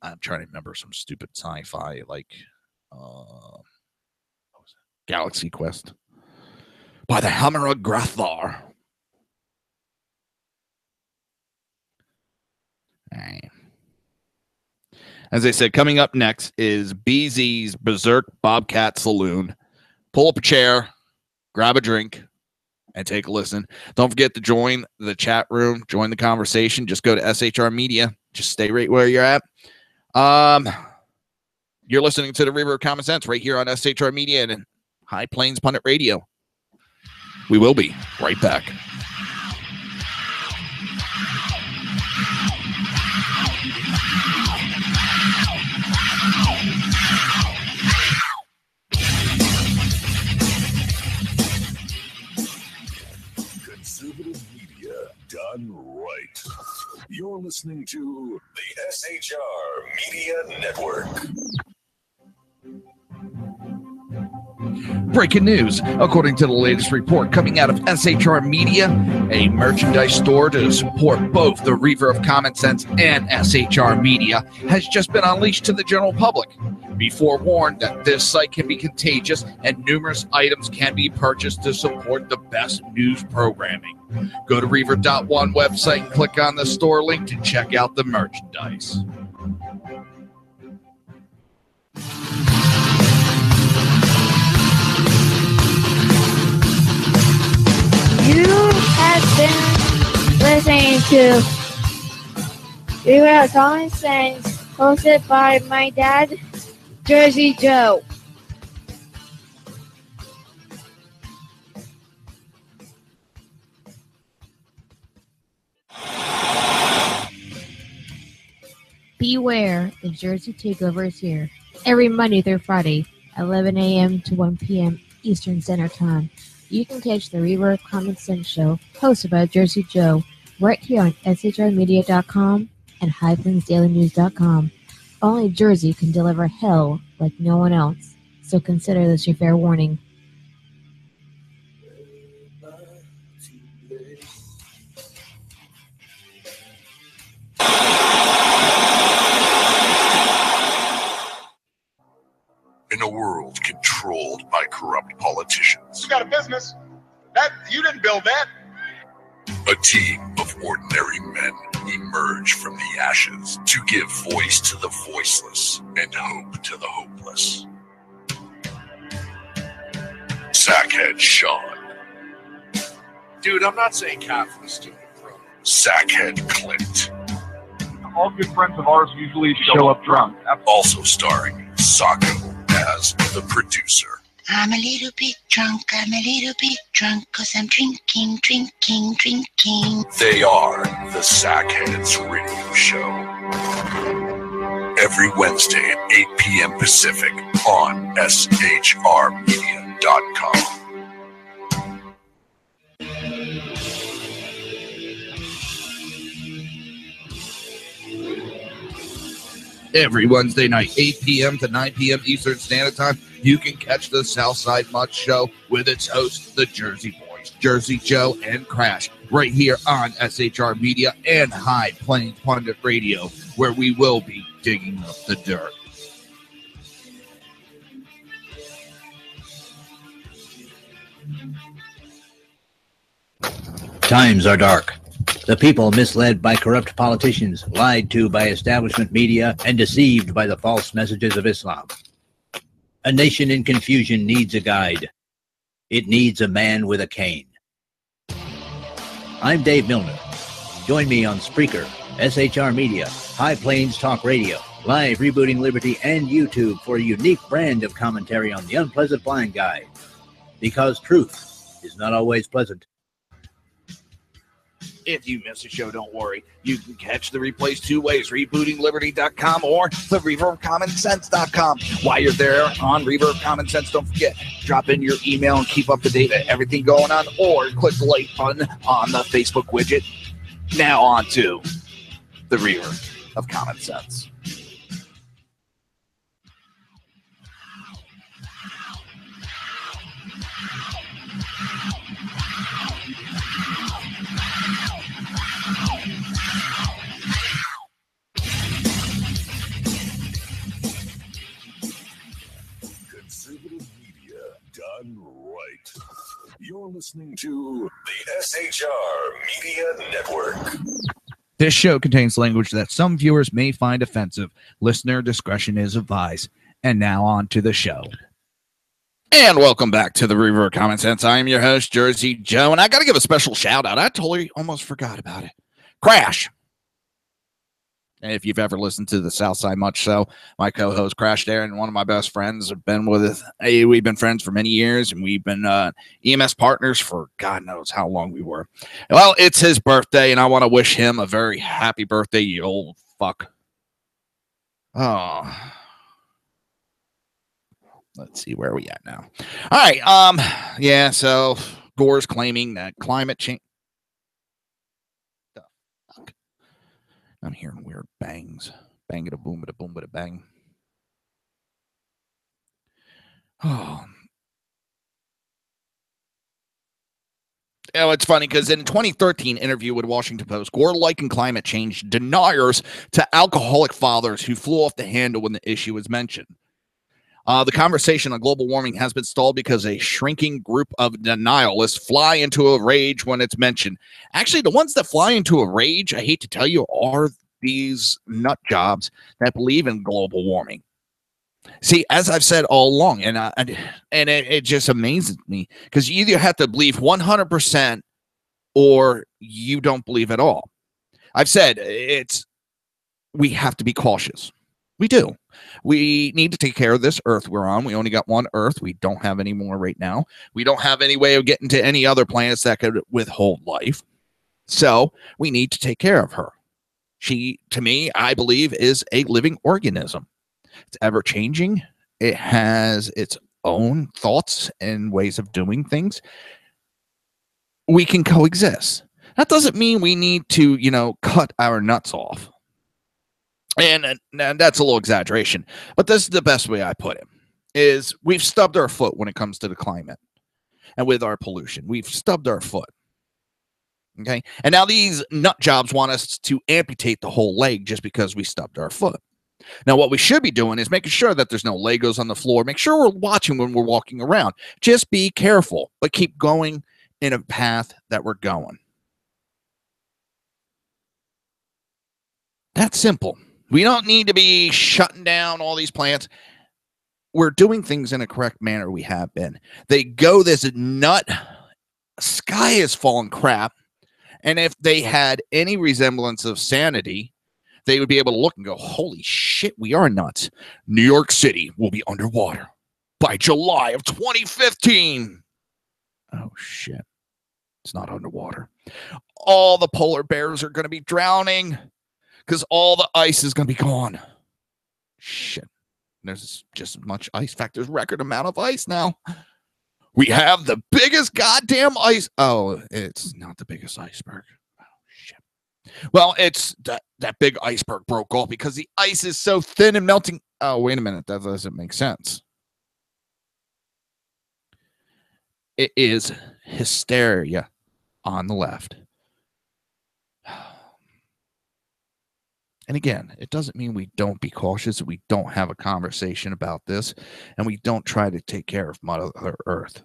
I'm trying to remember some stupid sci-fi like Galaxy Quest by the Hammer of Grathar. As I said, coming up next is BZ's Berserk Bobcat Saloon. Pull up a chair, grab a drink, and take a listen. Don't forget to join the chat room, join the conversation. Just go to SHR Media. Just stay right where you're at. You're listening to the Reaver of Common Sense right here on SHR Media and High Plains Pundit Radio. We will be right back. Conservative media done right. You're listening to the SHR Media Network. Breaking news. According to the latest report coming out of SHR Media, a merchandise store to support both the Reaver of Common Sense and SHR Media has just been unleashed to the general public. Be forewarned that this site can be contagious and numerous items can be purchased to support the best news programming. Go to Reaver.one website and click on the store link to check out the merchandise. You have been listening to Reaver of Common Sense, hosted by my dad, Jersey Joe. Beware, the Jersey Takeover is here. Every Monday through Friday, 11 a.m. to 1 p.m. Eastern Standard Time. You can catch the Reaver of Common Sense show, hosted by Jersey Joe, right here on shrmedia.com and highplansdailynews.com. Only Jersey can deliver hell like no one else, so consider this your fair warning. In a world controlled by corrupt politicians, You got a business. That you didn't build that. a team of ordinary men emerge from the ashes to give voice to the voiceless and hope to the hopeless. Sackhead Sean, Dude, I'm not saying Catholics, stupid, bro. Sackhead Clint, All good friends of ours usually show up drunk. also starring Sacco as the producer. I'm a little bit drunk, I'm a little bit drunk, 'cause I'm drinking, drinking, drinking. They are the Sackheads Radio Show. Every Wednesday at 8 p.m. Pacific on shrmedia.com. Every Wednesday night, 8 p.m. to 9 p.m. Eastern Standard Time, you can catch the Southside Mutt Show with its hosts, the Jersey Boys, Jersey Joe and Crash, right here on SHR Media and High Plains Pundit Radio, where we will be digging up the dirt. Times are dark. The people misled by corrupt politicians, lied to by establishment media, and deceived by the false messages of Islam. A nation in confusion needs a guide. It needs a man with a cane. I'm Dave Milner. Join me on Spreaker, SHR Media, High Plains Talk Radio, Live Rebooting Liberty, and YouTube for a unique brand of commentary on the unpleasant blind guide. Because truth is not always pleasant. If you miss a show, don't worry. You can catch the replays 2 ways, rebootingliberty.com or the reaverofcommonsense.com. While you're there on Reaver of Common Sense, don't forget, drop in your email and keep up to date with everything going on, or click the like button on the Facebook widget. Now on to the Reaver of Common Sense. Conservative media done right. You're listening to the SHR Media Network. This show contains language that some viewers may find offensive. Listener discretion is advised. And now on to the show. And welcome back to the Reaver of Common Sense. I am your host, Jersey Joe, and I got to give a special shout out. I totally almost forgot about it. Crash. And if you've ever listened to the Southside Much So, my co-host Crash there and one of my best friends have been with us. Hey, we've been friends for many years, and we've been EMS partners for God knows how long we were. Well, it's his birthday, and I want to wish him a very happy birthday, you old fuck. Oh. Let's see, where are we at now? All right, yeah, so Gore's claiming that climate change. I'm hearing weird bangs. Bang it a boom it a boom it a bang. Oh. It's funny because in a 2013 interview with Washington Post, Gore likened climate change deniers to alcoholic fathers who flew off the handle when the issue was mentioned. The conversation on global warming has been stalled because a shrinking group of denialists fly into a rage when it's mentioned. Actually, the ones that fly into a rage, I hate to tell you, are these nut jobs that believe in global warming. See, as I've said all along, and it just amazes me because you either have to believe 100% or you don't believe at all. I've said we have to be cautious. We do. We need to take care of this earth we're on. We only got one earth. We don't have any more right now. We don't have any way of getting to any other planets that could withhold life. So we need to take care of her. She, to me, I believe, is a living organism. It's ever changing. It has its own thoughts and ways of doing things. We can coexist. That doesn't mean we need to, cut our nuts off. And that's a little exaggeration, but this is the best way I put it, is we've stubbed our foot when it comes to the climate and with our pollution. We've stubbed our foot. Okay. And now these nut jobs want us to amputate the whole leg just because we stubbed our foot. Now, what we should be doing is making sure that there's no Legos on the floor. Make sure we're watching when we're walking around. Just be careful, but keep going in a path that we're going. That's simple. We don't need to be shutting down all these plants. We're doing things in a correct manner. We have been. They go this nut, sky is falling crap. And if they had any resemblance of sanity, they would be able to look and go, holy shit, we are nuts. New York City will be underwater by July of 2015. Oh, shit. It's not underwater. All the polar bears are going to be drowning because all the ice is going to be gone. Shit. There's just as much ice. In fact, there's record amount of ice now. We have the biggest goddamn ice. Oh, it's not the biggest iceberg. Oh, shit. Well, it's that big iceberg broke off because the ice is so thin and melting. Oh, wait a minute. That doesn't make sense. It is hysteria on the left. And again, it doesn't mean we don't be cautious, we don't have a conversation about this, and we don't try to take care of Mother Earth.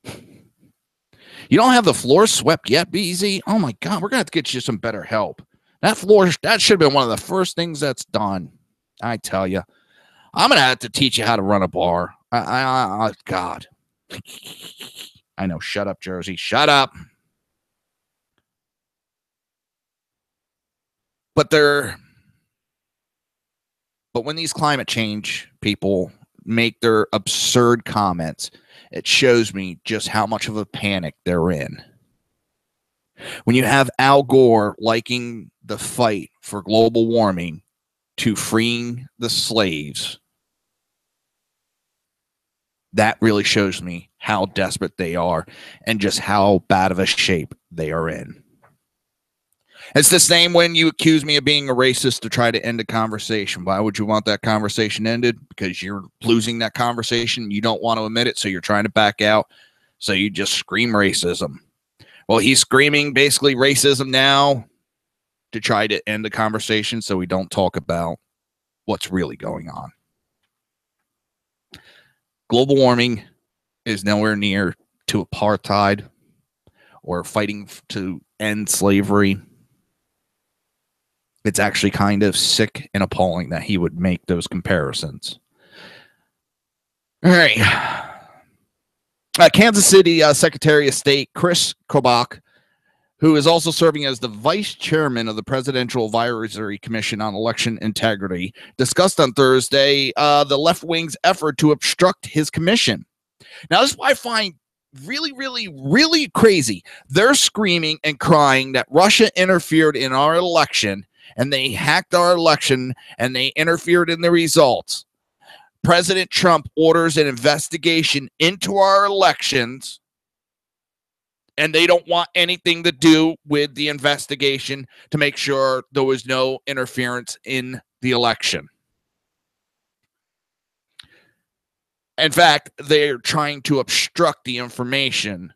You don't have the floor swept yet, BZ? Oh my God, we're going to have to get you some better help. That floor, that should have been one of the first things that's done. I tell you. I'm going to have to teach you how to run a bar. God. I know. Shut up, Jersey. Shut up. But when these climate change people make their absurd comments it shows me just how much of a panic they're in. When you have Al Gore liking the fight for global warming to freeing the slaves, that really shows me how desperate they are and just how bad of a shape they are in. It's the same when you accuse me of being a racist to try to end a conversation. Why would you want that conversation ended? Because you're losing that conversation. You don't want to admit it, so you're trying to back out. So you just scream racism. Well, he's screaming basically racism now to try to end the conversation so we don't talk about what's really going on. Global warming is nowhere near to apartheid or fighting to end slavery. It's actually kind of sick and appalling that he would make those comparisons. All right. Kansas City Secretary of State Chris Kobach, who is also serving as the vice chairman of the Presidential Advisory Commission on Election Integrity, discussed on Thursday the left wing's effort to obstruct his commission. Now, this is what I find really, really, really crazy. They're screaming and crying that Russia interfered in our election and they hacked our election and they interfered in the results. President Trump orders an investigation into our elections, and they don't want anything to do with the investigation to make sure there was no interference in the election. In fact, they're trying to obstruct the information.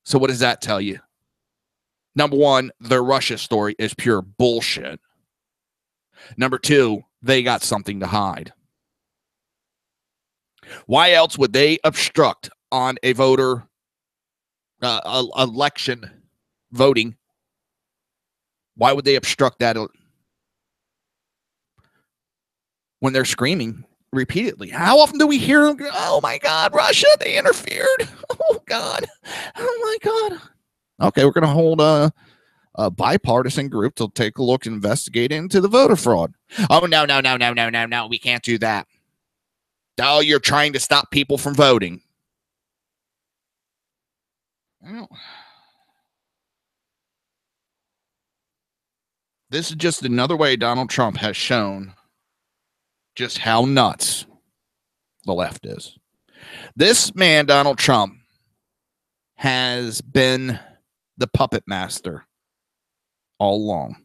So what does that tell you? Number one, their Russia story is pure bullshit. Number two, they got something to hide. Why else would they obstruct on a voter election voting? Why would they obstruct that when they're screaming repeatedly? How often do we hear them go, oh my God, Russia, they interfered. Oh God. Oh my God. Okay, we're going to hold a bipartisan group to take a look and investigate into the voter fraud. Oh, no. We can't do that. Oh, you're trying to stop people from voting. Well, this is just another way Donald Trump has shown just how nuts the left is. This man, Donald Trump, has been the puppet master all along.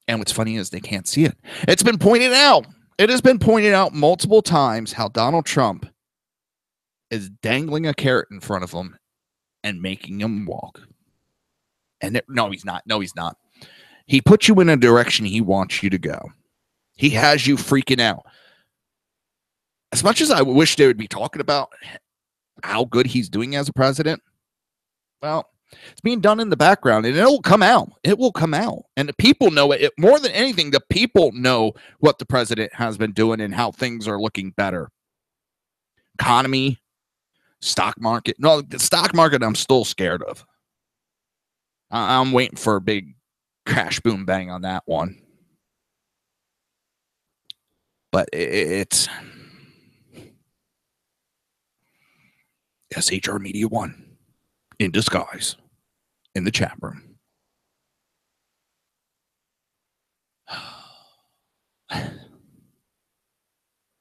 And what's funny is they can't see it. It's been pointed out. It has been pointed out multiple times how Donald Trump is dangling a carrot in front of him and making him walk. And no, he's not. No, he's not. He puts you in a direction he wants you to go. He has you freaking out. As much as I wish they would be talking about how good he's doing as a president, well, it's being done in the background, and it'll come out. It will come out. And the people know it. More than anything, the people know what the president has been doing and how things are looking better. Economy, stock market. No, the stock market I'm still scared of. I'm waiting for a big crash, boom, bang on that one. But it's SHR Media 1 in disguise in the chat room.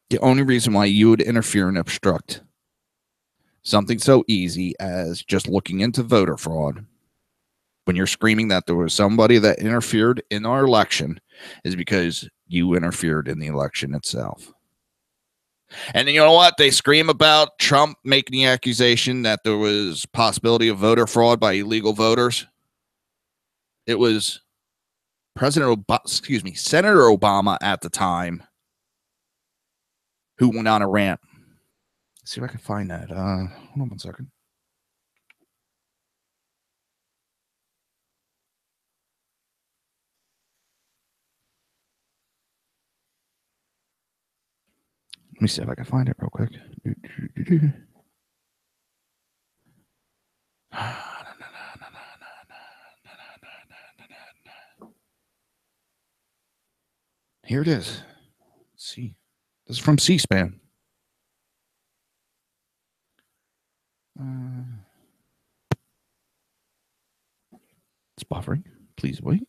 The only reason why you would interfere and obstruct something so easy as just looking into voter fraud when you're screaming that there was somebody that interfered in our election is because you interfered in the election itself. And you know what? They scream about Trump making the accusation that there was possibility of voter fraud by illegal voters. It was Senator Obama at the time who went on a rant. Let's see if I can find that. Hold on one second. Let me see if I can find it real quick. Here it is. Let's see. This is from C-SPAN. buffering. Please wait.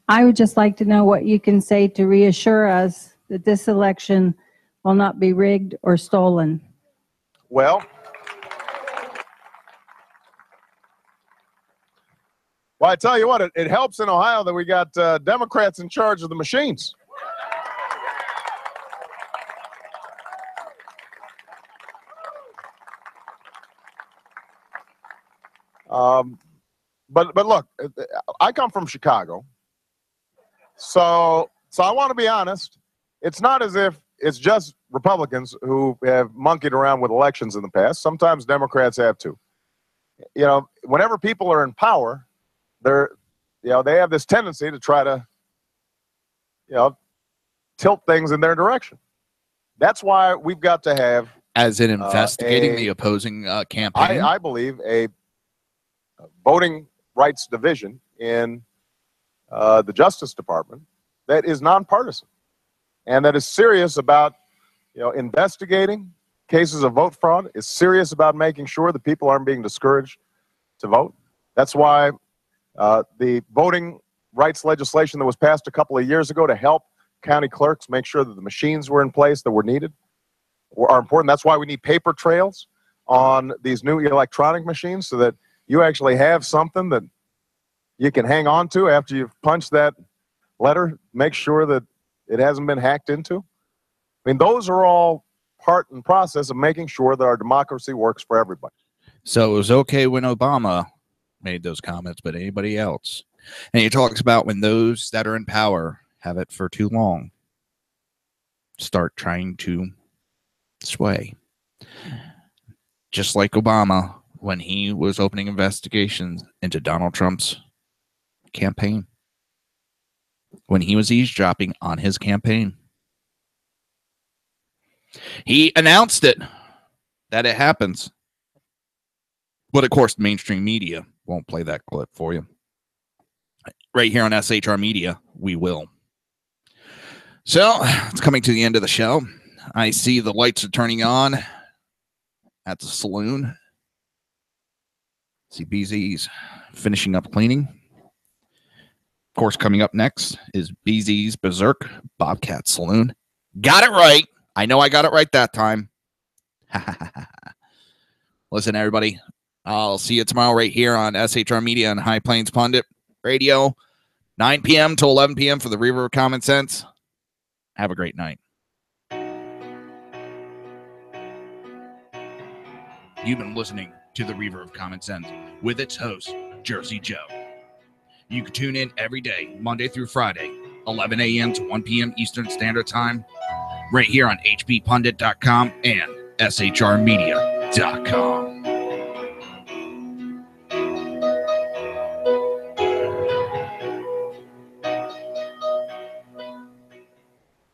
I would just like to know what you can say to reassure us that this election will not be rigged or stolen. Well, I tell you what, it helps in Ohio that we got Democrats in charge of the machines. But look, I come from Chicago, so I want to be honest. It's not as if it's just Republicans who have monkeyed around with elections in the past. Sometimes Democrats have too. You know, whenever people are in power, they have this tendency to try to, tilt things in their direction. That's why we've got to have, as in investigating the opposing campaign. I believe a voting rights division in the Justice Department that is nonpartisan and that is serious about, investigating cases of vote fraud, is serious about making sure that people aren't being discouraged to vote. That's why the voting rights legislation that was passed a couple of years ago to help county clerks make sure that the machines were in place that were needed are important. That's why we need paper trails on these new electronic machines so that you actually have something that you can hang on to after you've punched that letter, make sure that it hasn't been hacked into. I mean, those are all part and process of making sure that our democracy works for everybody. So it was okay when Obama made those comments, but anybody else? And he talks about when those that are in power have it for too long, start trying to sway. Just like Obama when he was opening investigations into Donald Trump's campaign, when he was eavesdropping on his campaign. He announced it, that it happens. But of course, the mainstream media won't play that clip for you. Right here on SHR Media, we will. So, it's coming to the end of the show. I see the lights are turning on at the saloon. See BZ's finishing up cleaning. Of course, coming up next is BZ's Berserk Bobcat Saloon. Got it right. I know I got it right that time. Listen, everybody. I'll see you tomorrow right here on SHR Media and High Plains Pundit Radio, 9 p.m. to 11 p.m. for the Reaver of Common Sense. Have a great night. You've been listening to the Reaver of Common Sense with its host, Jersey Joe. You can tune in every day, Monday through Friday, 11 a.m. to 1 p.m. Eastern Standard Time, right here on hppundit.com and shrmedia.com.